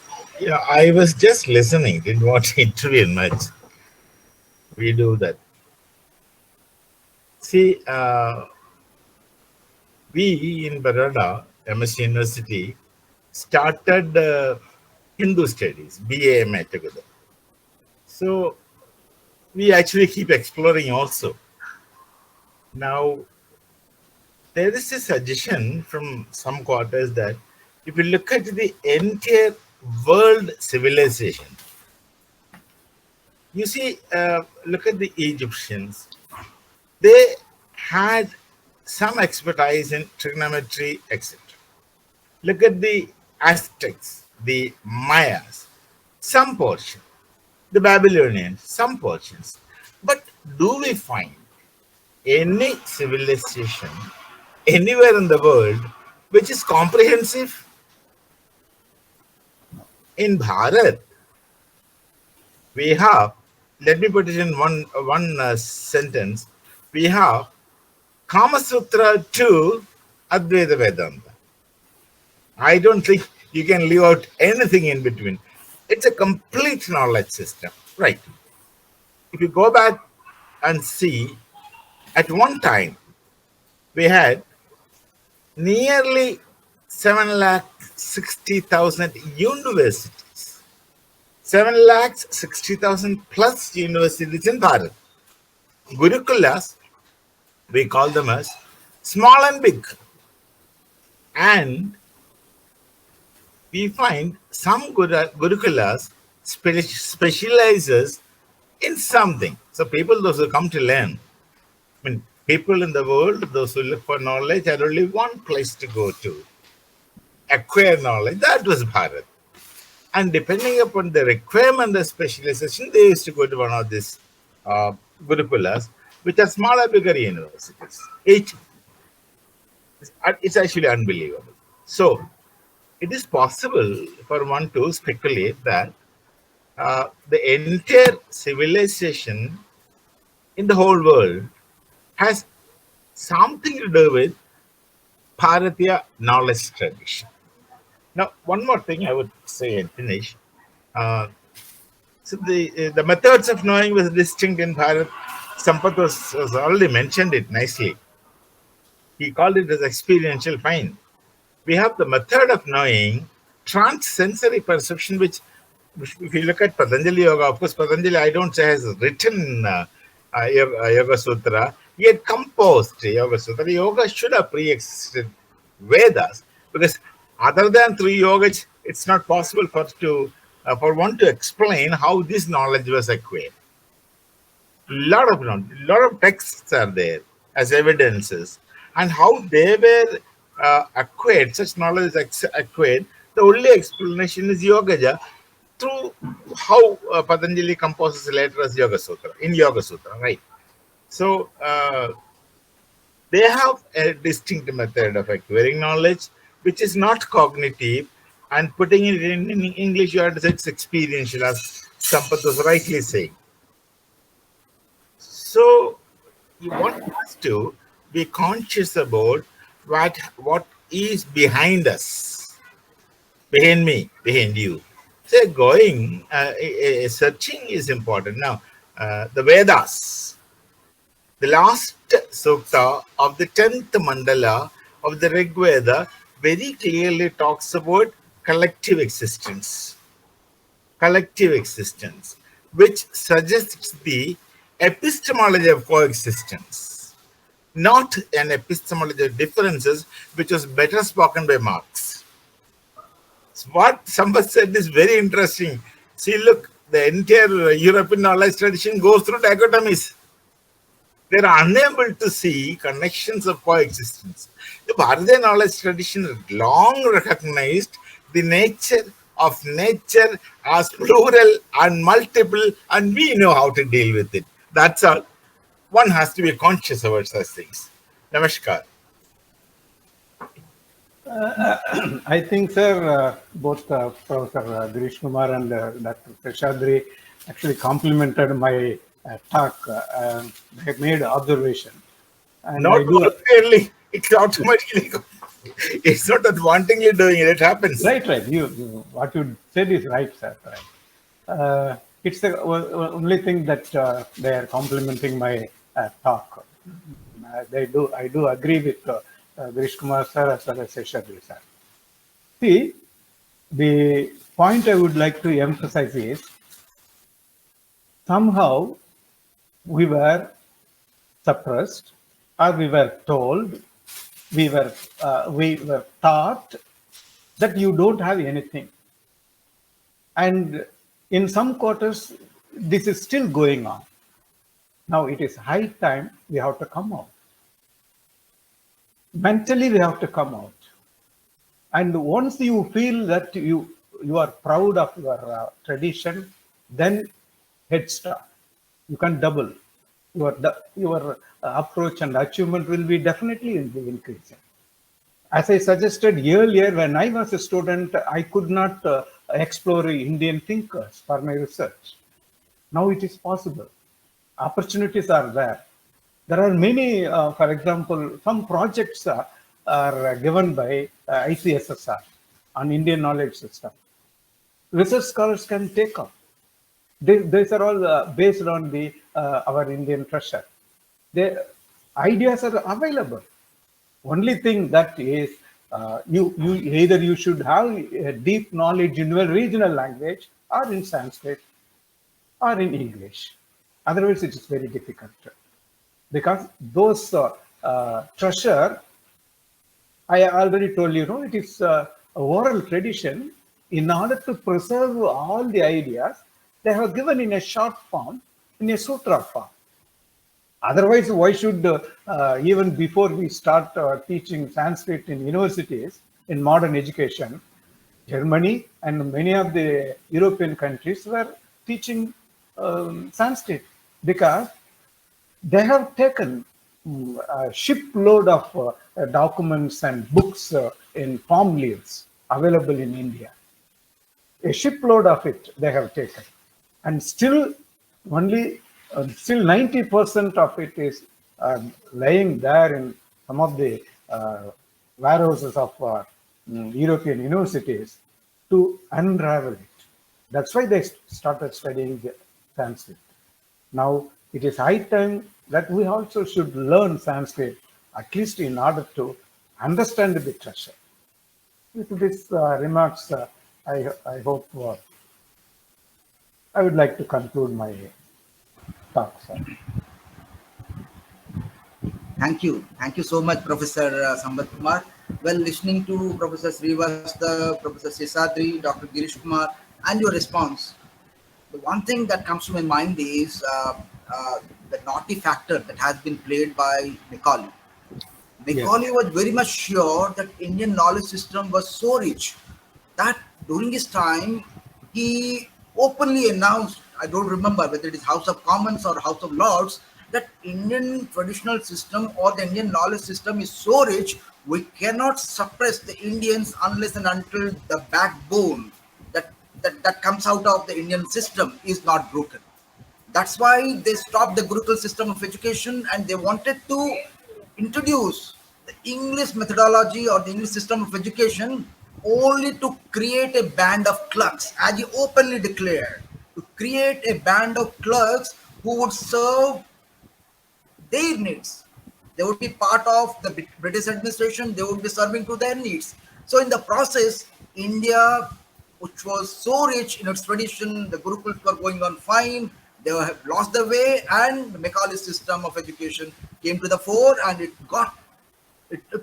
Yeah, I was just listening, didn't want to intervene much. We do that. See, we in Baroda, MS University, started Hindu studies, BA together. So we actually keep exploring also. Now, there is a suggestion from some quarters that if you look at the entire world civilization, you see, look at the Egyptians, they had some expertise in trigonometry, etc. Look at the Aztecs, the Mayas, some portion, the Babylonians, some portions. But do we find any civilization anywhere in the world which is comprehensive? In Bharat, we have, let me put it in one sentence, we have Kama Sutra to Advaita Vedanta. I don't think you can leave out anything in between. It's a complete knowledge system. Right. If you go back and see, at one time, we had nearly 760,000 universities. 760,000 plus universities in Bharat. Gurukulas, we call them as small and big. And we find some Gurukulas specializes in something. So people, those who come to learn, I mean, people in the world, those who look for knowledge, had only one place to go to acquire knowledge. That was Bharat. And depending upon the requirement, the specialization, they used to go to one of these Gurukulas, which are smaller, bigger universities. It's actually unbelievable. So it is possible for one to speculate that the entire civilization in the whole world has something to do with Bharatiya knowledge tradition. Now, one more thing I would say and finish. So the methods of knowing was distinct in Bharat. Sampath was already mentioned it nicely. He called it as experiential. Fine. We have the method of knowing, trans-sensory perception, which if you look at Patanjali Yoga, of course, Patanjali, I don't say has written Yoga Sutra, he had composed Yoga Sutra. Yoga should have pre-existed Vedas, because other than three yogas, it's not possible for one to explain how this knowledge was acquired. Lot of texts are there as evidences, and how they were acquired. Such knowledge is acquired. The only explanation is Yogaja, through how Patanjali composes later as Yoga Sutra in Yoga Sutra, right? So they have a distinct method of acquiring knowledge, which is not cognitive, and putting it in English, you have to say it's experiential, as Sampath was rightly saying. So one has to be conscious about what is behind us, behind me, behind you. So going, searching is important. Now, the Vedas, the last sukta of the 10th mandala of the Rig Veda very clearly talks about collective existence, which suggests the epistemology of coexistence, not an epistemology of differences, which was better spoken by Marx. What Sambath said is very interesting. See, look, the entire European knowledge tradition goes through dichotomies. They are unable to see connections of coexistence. The Bharatiya knowledge tradition long recognized the nature of nature as plural and multiple, and we know how to deal with it. That's all. One has to be conscious about such things. Namaskar. I think, sir, both Professor Girish Kumar and Dr. Seshadri actually complimented my talk. They made observation. And Not I do, voluntarily, it's automatically. It's not that wantingly doing it, it happens. right. What you said is right, sir. Right. It's the only thing that they are complimenting my talk. I do agree with Girish Kumar sir as well as Seshadri sir. See, the point I would like to emphasize is somehow we were suppressed, or we were told, we were taught that you don't have anything. And in some quarters, this is still going on. Now it is high time we have to come out. Mentally, we have to come out. And once you feel that you are proud of your tradition, then head start. You can double. Your approach and achievement will be definitely increasing. As I suggested earlier, when I was a student, I could not explore Indian thinkers for my research. Now it is possible. Opportunities are there. There are many, for example, some projects are given by ICSSR on Indian knowledge system. Research scholars can take up. These are all based on the our Indian treasure. The ideas are available. Only thing that is, you should have a deep knowledge in your regional language, or in Sanskrit, or in English. Otherwise, it is very difficult. Because those treasure, I already told you, it is a oral tradition. In order to preserve all the ideas, they have given in a short form, in a sutra form. Otherwise, why should, even before we start teaching Sanskrit in universities, in modern education, Germany and many of the European countries were teaching Sanskrit, because they have taken a shipload of documents and books in palm leaves available in India. A shipload of it they have taken, and still only still 90% of it is lying there in some of the warehouses of European universities to unravel it. That's why they started studying the Sanskrit. Now it is high time that we also should learn Sanskrit, at least in order to understand the treasure. With these remarks, I hope I would like to conclude my talk, sir. Thank you so much, Professor Sambath Kumar. Well, listening to Professor Srivastava, Professor Sesadri, Dr. Girish Kumar, and your response, the one thing that comes to my mind is the naughty factor that has been played by Macaulay. Yes, Macaulay was very much sure that Indian knowledge system was so rich that during his time he openly announced, I don't remember whether it is House of Commons or House of Lords, that Indian traditional system or the Indian knowledge system is so rich we cannot suppress the Indians unless and until the backbone that comes out of the Indian system is not broken. That's why they stopped the Gurukul system of education and they wanted to introduce the English methodology or the English system of education only to create a band of clerks, as he openly declared, to create a band of clerks who would serve their needs. They would be part of the British administration, they would be serving to their needs. So, in the process, India, which was so rich in its tradition, the Gurukuls were going on fine, they have lost their way, and the Macaulay system of education came to the fore and it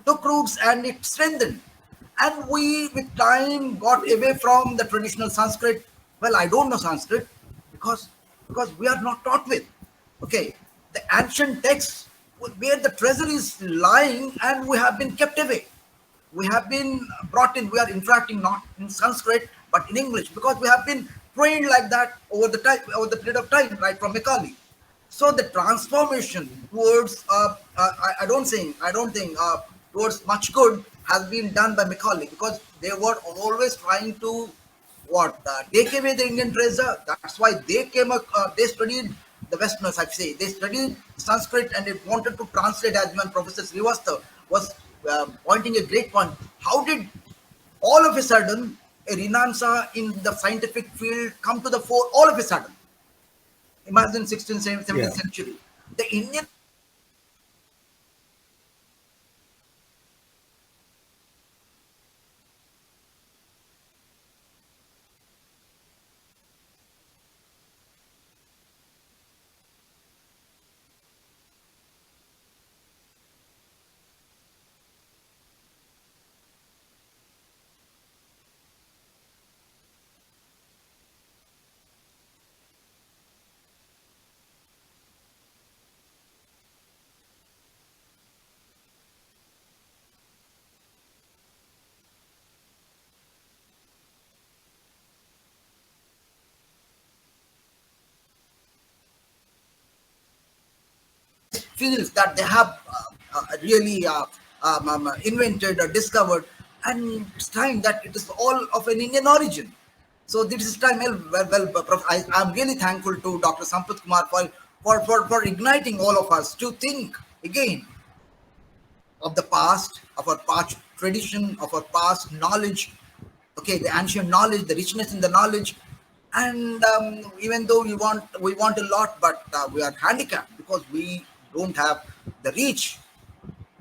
took roots and it strengthened. And we, with time, got away from the traditional Sanskrit. Well, I don't know Sanskrit because because we are not taught with. Okay, the ancient texts where the treasure is lying, and we have been kept away. We have been brought in. We are interacting not in Sanskrit but in English because we have been trained like that over the period of time, right from Macaulay. So the transformation towards I don't think towards much good has been done by Macaulay because they were always trying to take away the Indian treasure. That's why they studied the Westerners. I say they studied Sanskrit and they wanted to translate, as when Professor Srivastava was pointing a great point. How did all of a sudden a renaissance in the scientific field come to the fore all of a sudden? Imagine 16th, 17th yeah. century. The Indian fields that they have really invented or discovered, and it's time that it is all of an Indian origin. So this is time. I'm really thankful to Dr. Sambath Kumar for igniting all of us to think again of the past, of our past tradition, of our past knowledge. Okay, the ancient knowledge, the richness in the knowledge, and even though we want a lot, but we are handicapped because we don't have the reach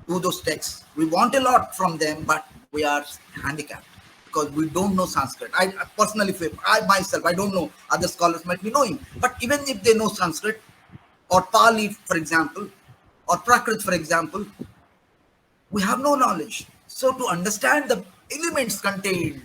to those texts. We want a lot from them, but we are handicapped because we don't know Sanskrit. I personally feel, I myself, I don't know. Other scholars might be knowing, but even if they know Sanskrit or Pali, for example, or Prakrit, for example, we have no knowledge. So to understand the elements contained,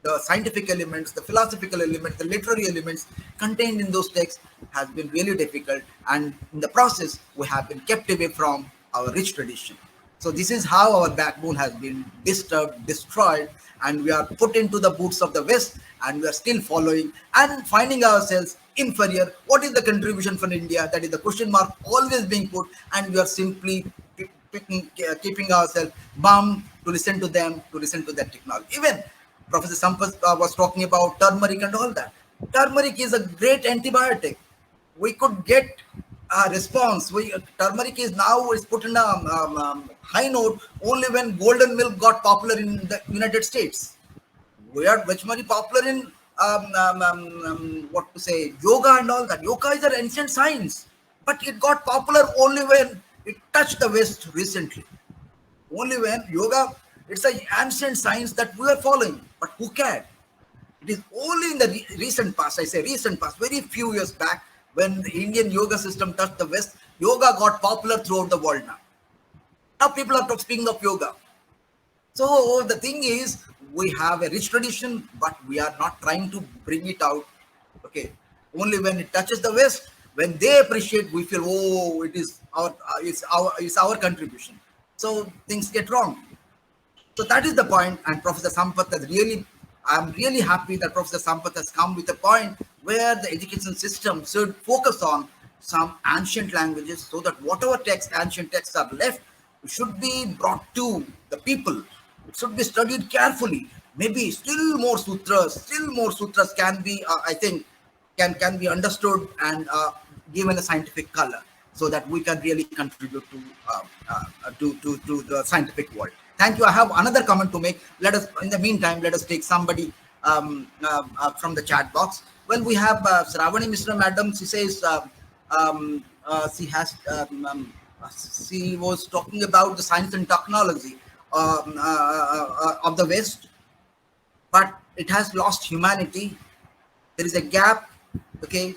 the scientific elements, the philosophical elements, the literary elements contained in those texts has been really difficult. And in the process, we have been kept away from our rich tradition. So this is how our backbone has been disturbed, destroyed, and we are put into the boots of the West, and we are still following and finding ourselves inferior. What is the contribution from India? That is the question mark always being put, and we are simply keeping ourselves bound to listen to them, to listen to that technology. Even Professor Sampath was talking about turmeric and all that. Turmeric is a great antibiotic. We could get a response. Turmeric is now is put in a high note only when golden milk got popular in the United States. We are much more popular in what to say, yoga and all that. Yoga is an ancient science, but it got popular only when it touched the West recently. Only when yoga, it's an ancient science that we are following, but who cared? It is only in the recent past, I say recent past, very few years back, when the Indian yoga system touched the West, yoga got popular throughout the world now. Now people are speaking of yoga. So the thing is, we have a rich tradition, but we are not trying to bring it out. Okay, only when it touches the West, when they appreciate, we feel, oh, it is our contribution. So things get wrong. So that is the point, and Professor Sampath has really, I'm really happy that Professor Sampath has come with a point where the education system should focus on some ancient languages, so that whatever ancient texts are left, should be brought to the people. It should be studied carefully. Maybe still more sutras can be, I think, can be understood and given a scientific color, so that we can really contribute to the scientific world. Thank you. I have another comment to make. Let us, in the meantime, let us take somebody from the chat box. Well, we have Shravani Mishra Madam. She says she has she was talking about the science and technology of the West, but it has lost humanity. There is a gap, okay,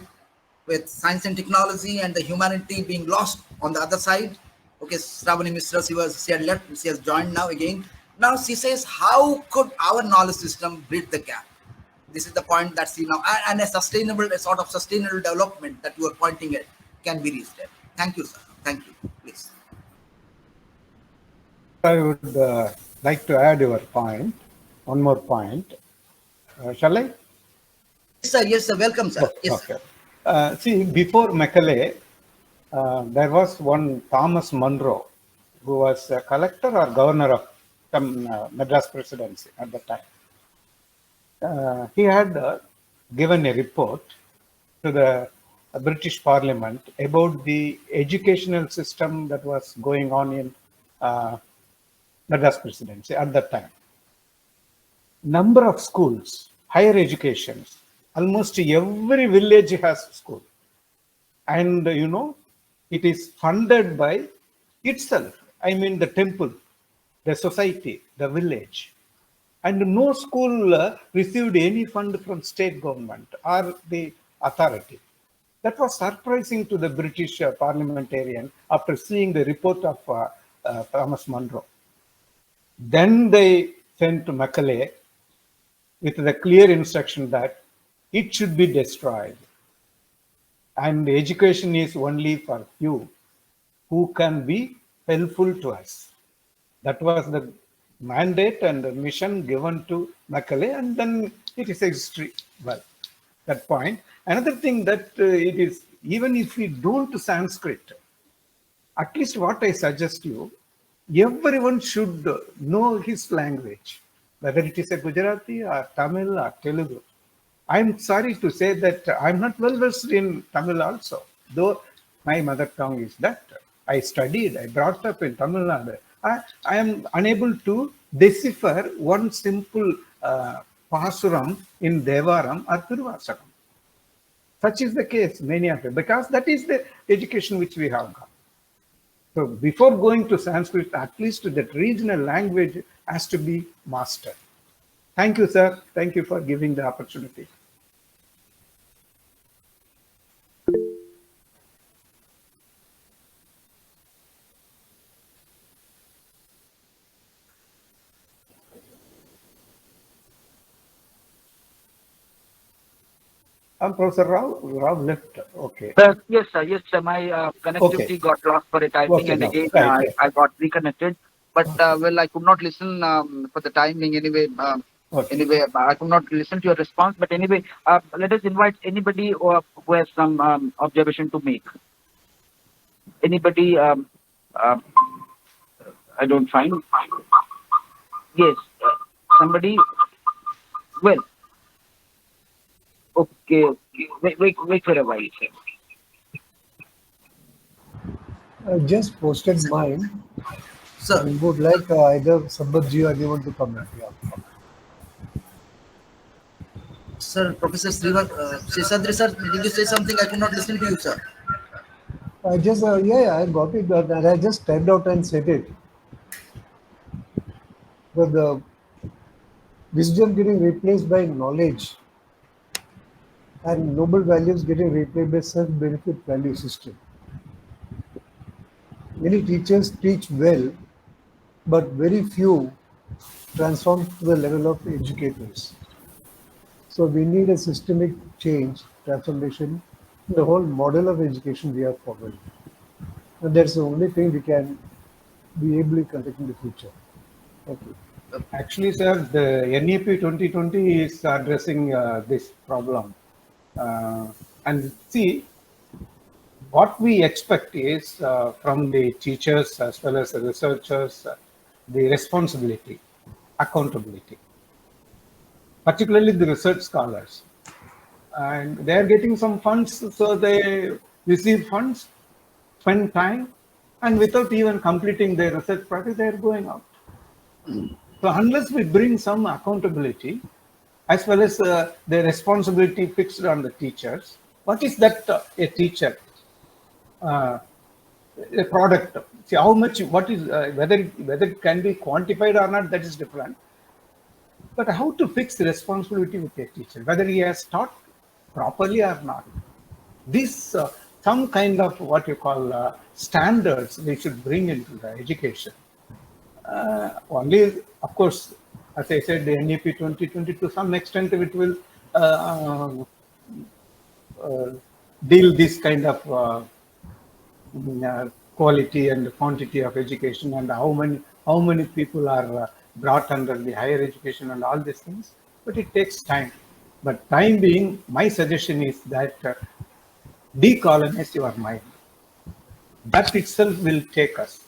with science and technology and the humanity being lost on the other side. Okay, Shravani Mishra, she had left, she has joined now again. Now she says, how could our knowledge system bridge the gap? This is the point that she now, and a sort of sustainable development that you are pointing at can be reached at. Thank you, sir. Thank you. Please. I would like to add your point, one more point. Shall I? Yes, sir. Yes, sir. Welcome, sir. Yes, Okay. sir. See, before Macaulay, there was one Thomas Munro, who was a collector or governor of some Madras presidency at the time. He had given a report to the British Parliament about the educational system that was going on in Madras presidency at that time. Number of schools, higher educations, almost every village has school. And you know, it is funded by itself. I mean, the temple, the society, the village. And no school received any fund from state government or the authority. That was surprising to the British parliamentarian after seeing the report of Thomas Munro. Then they sent to Macaulay with the clear instruction that it should be destroyed. And education is only for few who can be helpful to us. That was the mandate and the mission given to Macaulay, and then it is a history. Well, that point. Another thing that it is, even if we don't Sanskrit, at least what I suggest you, everyone should know his language, whether it is a Gujarati or Tamil or Telugu. I'm sorry to say that I'm not well versed in Tamil also, though my mother tongue is that. I studied, I brought up in Tamil Nadu. I am unable to decipher one simple Pasuram in Devaram or Thiruvasaram. Such is the case, many of them, because that is the education which we have got. So before going to Sanskrit, at least that regional language has to be mastered. Thank you, sir. Thank you for giving the opportunity. Professor Rao left. Okay. Yes, sir. Yes, sir. My connectivity got lost for a timing, Okay, and no. again Right. I got reconnected. But well, I could not listen for the timing anyway. Okay. Anyway, I could not listen to your response. But anyway, let us invite anybody who has some observation to make. Anybody? I don't find. Yes, somebody. Well, okay. Wait for a while, sir. I just posted mine. Sir. I would like either Sambath ji or anyone to comment. Yeah. Sir, Professor Seshadri sir, did you say something? I could not listen to you, sir. I just, yeah, I got it, and I just typed out and said it. But the wisdom getting replaced by knowledge and noble values getting replaced by self-benefit value system. Many teachers teach well, but very few transform to the level of educators. So we need a systemic change, transformation, in the whole model of education we are following. And that's the only thing we can be able to conduct in the future. Thank you. Actually, sir, the NEP 2020 is addressing this problem. And see, what we expect is from the teachers as well as the researchers, the responsibility, accountability, particularly the research scholars. And they're getting some funds, so they receive funds, spend time, and without even completing their research project, they're going out. So unless we bring some accountability, as well as the responsibility fixed on the teachers, what is that a teacher? A product. See how much, what is, whether it can be quantified or not, that is different. But how to fix the responsibility with a teacher, whether he has taught properly or not. This some kind of what you call standards we should bring into the education. Only, of course, as I said, the NEP 2020 to some extent it will deal this kind of quality and quantity of education, and how many people are brought under the higher education and all these things. But it takes time. But time being, my suggestion is that decolonize your mind. That itself will take us.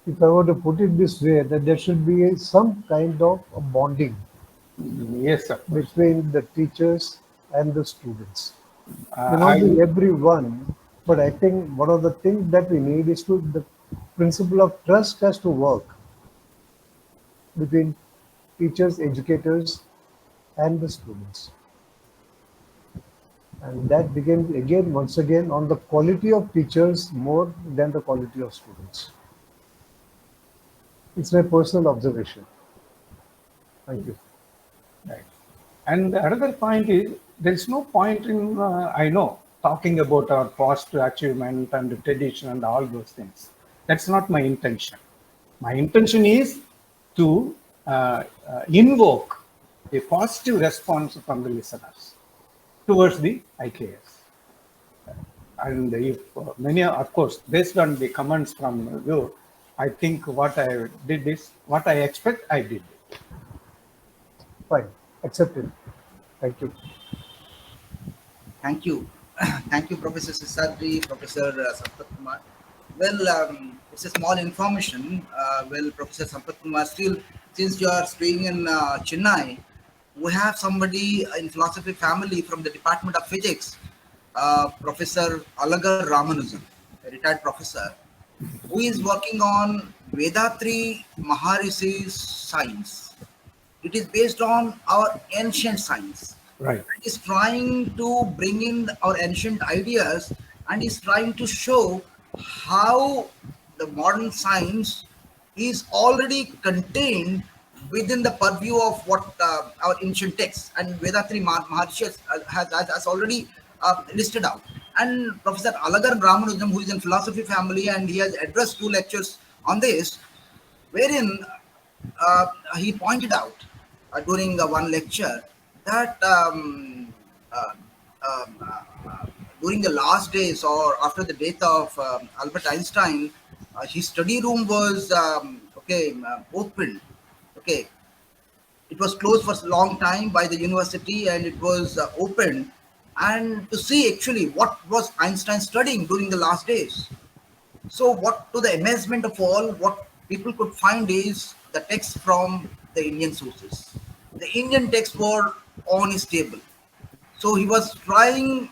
If I were to put it this way, that there should be some kind of a bonding Yes, of course. between the teachers and the students. Uh, May not be I, everyone, but I think one of the things that we need is the principle of trust has to work between teachers, educators, and the students. And that begins again, once again, on the quality of teachers more than the quality of students. It's my personal observation. Thank you. Right. And another point is, there is no point in, I know, talking about our past achievement and tradition and all those things. That's not my intention. My intention is to invoke a positive response from the listeners towards the IKS. And if many, of course, based on the comments from you, I think what I did is, what I expect, I did. Fine. Accepted. Thank you. Thank you. Thank you, Professor Seshadri, Professor Sambath Kumar. Well, it's a small information. Professor Sambath Kumar, still, since you are staying in Chennai, we have somebody in philosophy family from the Department of Physics, Professor Alagar Ramanujan, a retired professor, who is working on Vedatri Maharishi's science. It is based on our ancient science. Right. Is trying to bring in our ancient ideas and is trying to show how the modern science is already contained within the purview of what our ancient texts and Vedatri Maharshi has already listed out. And Professor Alagar Ramanujan, who is in philosophy family, and he has addressed 2 lectures on this, wherein he pointed out during one lecture that during the last days or after the death of Albert Einstein, his study room was opened. Okay, it was closed for a long time by the university, and it was opened, and to see actually what was Einstein studying during the last days. So, what to the amazement of all, what people could find is the text from the Indian sources. The Indian texts were on his table. So he was trying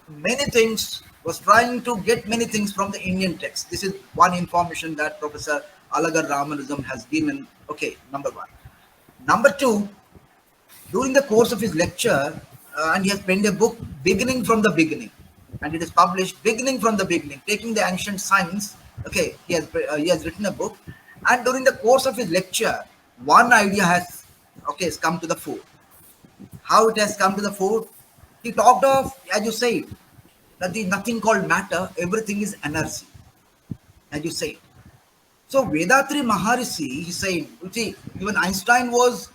many things, was trying to get many things from the Indian text. This is one information that Professor Alagar Ramanujan has given. Okay, number 1. Number 2, During the course of his lecture, and he has penned a book beginning from the beginning, and it is published beginning from the beginning, taking the ancient science. Okay, he has written a book, and during the course of his lecture, one idea has come to the fore. How it has come to the fore? He talked of, as you say, that there is nothing called matter, everything is energy, as you say. So Vedatri Maharishi, he said, you see, even Einstein was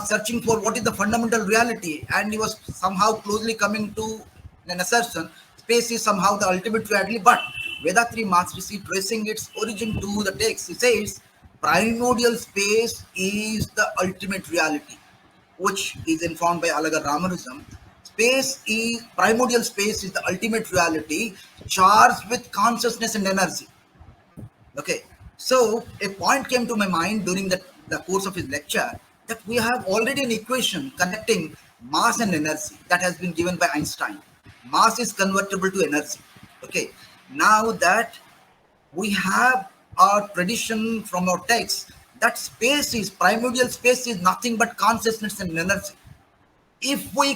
searching for what is the fundamental reality, and he was somehow closely coming to an assertion, space is somehow the ultimate reality. But Vedatri Maharishi, tracing its origin to the text, he says, primordial space is the ultimate reality, which is informed by Alaga Ramanujan. Primordial space is the ultimate reality, charged with consciousness and energy. Okay, so a point came to my mind during the course of his lecture, that we have already an equation connecting mass and energy that has been given by Einstein. Mass is convertible to energy. Okay, now that we have our tradition from our text that primordial space is nothing but consciousness and energy. If we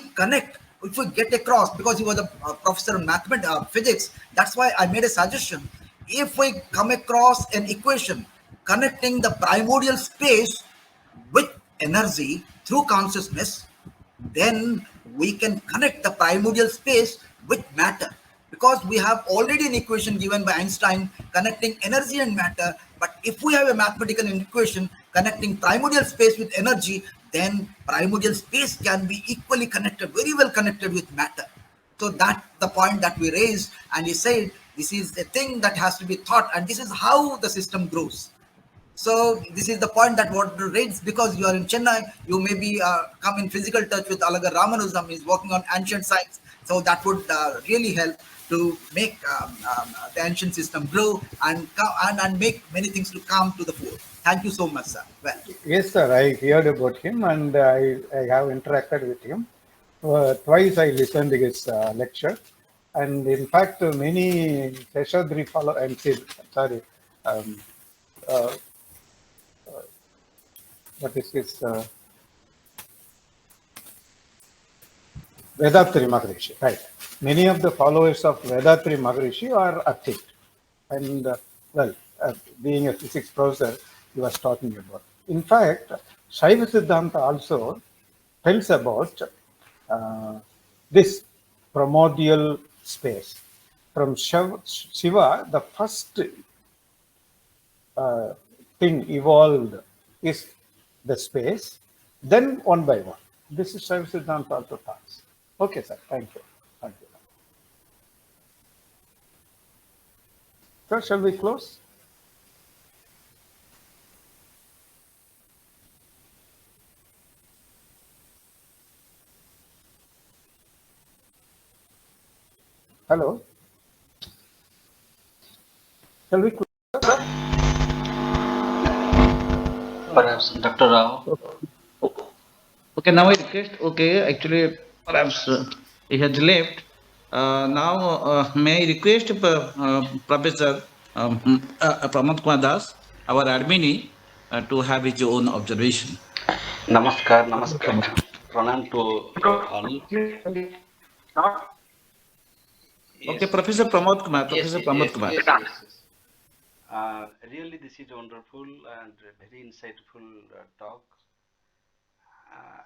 get across, because he was a professor of mathematics, physics, that's why I made a suggestion. If we come across an equation connecting the primordial space with energy through consciousness, then we can connect the primordial space with matter, because we have already an equation given by Einstein connecting energy and matter. But if we have a mathematical equation connecting primordial space with energy, then primordial space can be equally connected, very well connected with matter. So that's the point that we raised, and he said this is a thing that has to be thought, and this is how the system grows. So this is the point that what raised, because you are in Chennai, you may be come in physical touch with Alaga Ramanujam. He's working on ancient science, so that would really help to make the ancient system grow and make many things to come to the fore. Thank you so much, sir. Well, Yes, sir. I heard about him and I have interacted with him. Twice I listened to his lecture, and in fact, many Seshadri follow. I'm sorry. Um, uh, what is his? Vedatri Maharishi, right? Many of the followers of Vedatri Maharishi are atheist, and well, being a physics professor, he was talking about. In fact, Shaiva Siddhanta also tells about this primordial space. From Shiva, the first thing evolved is the space, then one by one. This is Shaiva Siddhanta also talks. Okay, sir. Thank you. Thank you. Sir, shall we close? Hello? Shall we close? Perhaps Dr. Rao. Okay, now I request, okay, actually, perhaps he has left. Now, may I request Professor Pramod Kumar Das, our admin, to have his own observation. Namaskar, namaskar. Pranam to all. Okay, Yes, Professor Pramod Kumar, yes, Professor yes, Pramod yes, Kumar. yes, yes, yes. Really, this is wonderful and very insightful talk.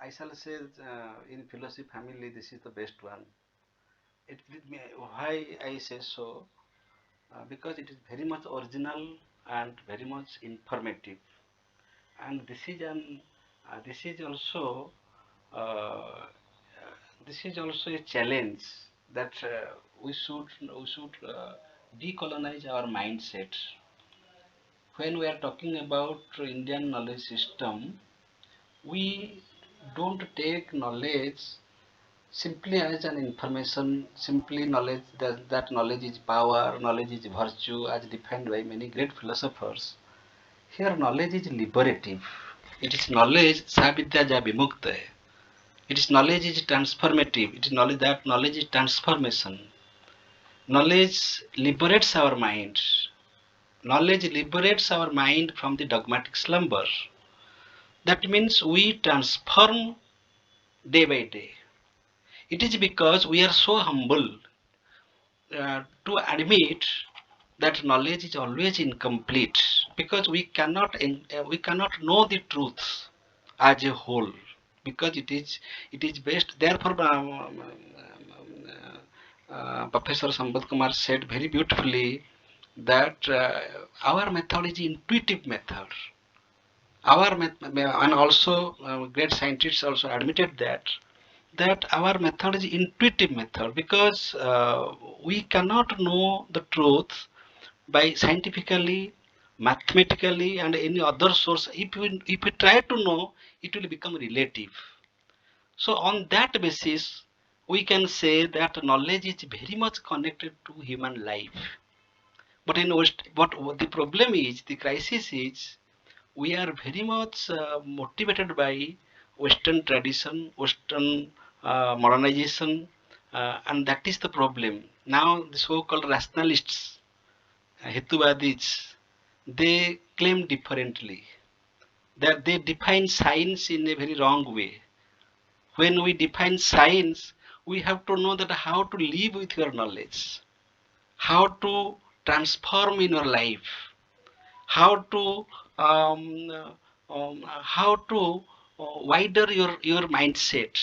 I shall say in philosophy family, this is the best one. Why I say so? Because it is very much original and very much informative. And this is also uh, this is also a challenge that we should decolonize our mindset. When we are talking about Indian knowledge system, we don't take knowledge simply as an information, simply knowledge that knowledge is power, knowledge is virtue, as defined by many great philosophers. Here, knowledge is liberative. It is knowledge, sa vidya ja vimukta hai. It is knowledge is transformative. It is knowledge is transformation. Knowledge liberates our mind. Knowledge liberates our mind from the dogmatic slumber. That means we transform day by day. It is because we are so humble to admit that knowledge is always incomplete, because we cannot know the truth as a whole, because it is based. Therefore, Professor Sambath Kumar said very beautifully that our method is intuitive method. And also great scientists also admitted that our method is intuitive method, because we cannot know the truth by scientifically, mathematically, and any other source. If we try to know, it will become relative. So on that basis, we can say that knowledge is very much connected to human life. But in West, what the problem is, the crisis is, we are very much motivated by Western tradition, Western modernization, and that is the problem. Now, the so-called rationalists, Hetuvadis, they claim differently. That they define science in a very wrong way. When we define science, we have to know that how to live with your knowledge, how to transform in your life, how to how to wider your mindset.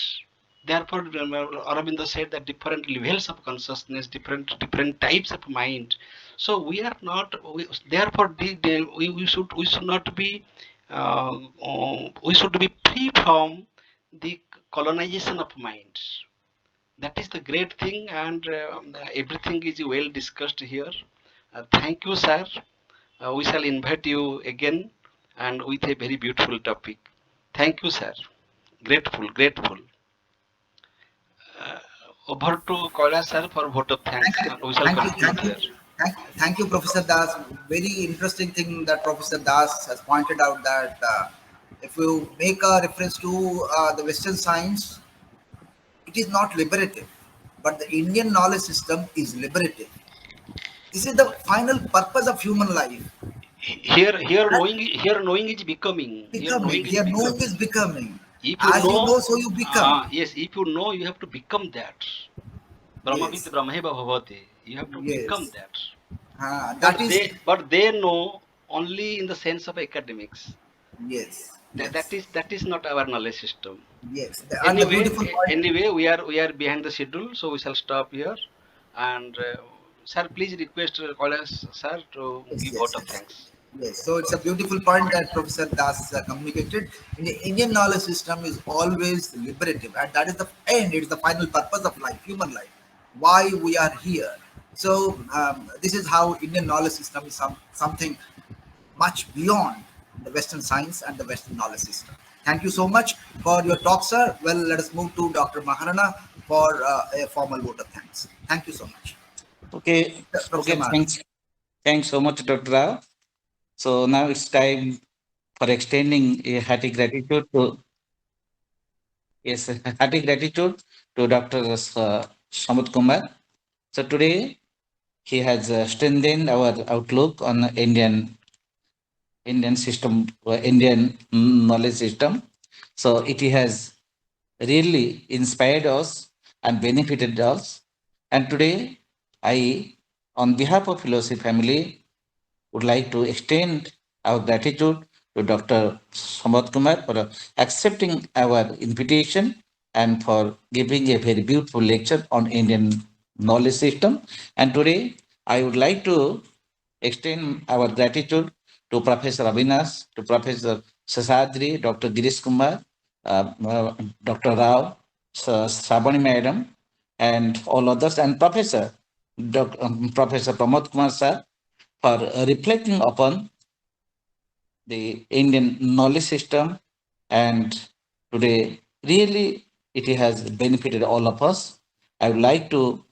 Therefore, Aurobindo said that different levels of consciousness, different types of mind. So we are not. Therefore, we should not be. We should be free from the colonization of mind. That is the great thing, and everything is well discussed here. Thank you, sir. We shall invite you again and with a very beautiful topic. Thank you, sir. Grateful, grateful. Over to Koila, sir, for vote of thanks, Thank you, and we shall thank you, conclude thank you, here. thank you, Professor Das. Very interesting thing that Professor Das has pointed out, that if you make a reference to the Western science, it is not liberative, but the Indian knowledge system is liberative. This is the final purpose of human life. And Here knowing is becoming. Here becoming, knowing is here knowing becoming. is becoming. If you As you know, know, so you become. yes, if you know, you have to become that. Brahmavid Yes, Brahmeva Bhavati. You have to become yes. that. That is, But they know only in the sense of academics. yes, That, yes, that is not our knowledge system. yes. And the Anyway, beautiful point, we are behind the schedule, so we shall stop here. And sir, please request Kolas sir to yes, give yes, vote of yes. thanks. Yes, so it's a beautiful point that Professor Das communicated. In the Indian knowledge system is always liberative, and that is the end. It's the final purpose of life, human life. Why we are here. So this is how Indian knowledge system is something much beyond the Western science and the Western knowledge system. Thank you so much for your talk, sir. Well, let us move to Dr. Maharana for a formal vote of thanks. Thank you so much, Okay, Professor Maharana. thanks so much, Dr. Rao. So now it's time for extending a hearty gratitude to hearty gratitude to Dr. Sambath Kumar. So today he has strengthened our outlook on Indian system, Indian knowledge system. So it has really inspired us and benefited us. And today, I, on behalf of Philosophy family, would like to extend our gratitude to Dr. Sambath Kumar for accepting our invitation and for giving a very beautiful lecture on Indian knowledge system. And today, I would like to extend our gratitude to Professor Avinash, to Professor Sasadri, Dr. Girish Kumar, Dr. Rao, Sabani Madam, and all others, and Professor Pramod Kumar sir, for reflecting upon the Indian knowledge system. And today, really, it has benefited all of us. I would like to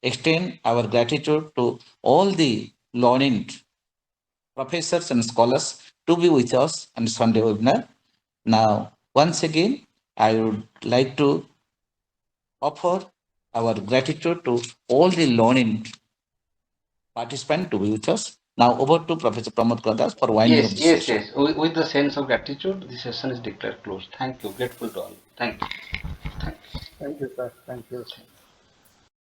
extend our gratitude to all the learned professors and scholars to be with us on Sunday webinar. Now, once again, I would like to offer our gratitude to all the learned participants to be with us. Now over to Professor Pramod Kadas for winding up Yes, the yes, session. yes. With the sense of gratitude, the session is declared closed. Thank you. Grateful to all. Thank you. Thank you. Thank you, sir. Thank you.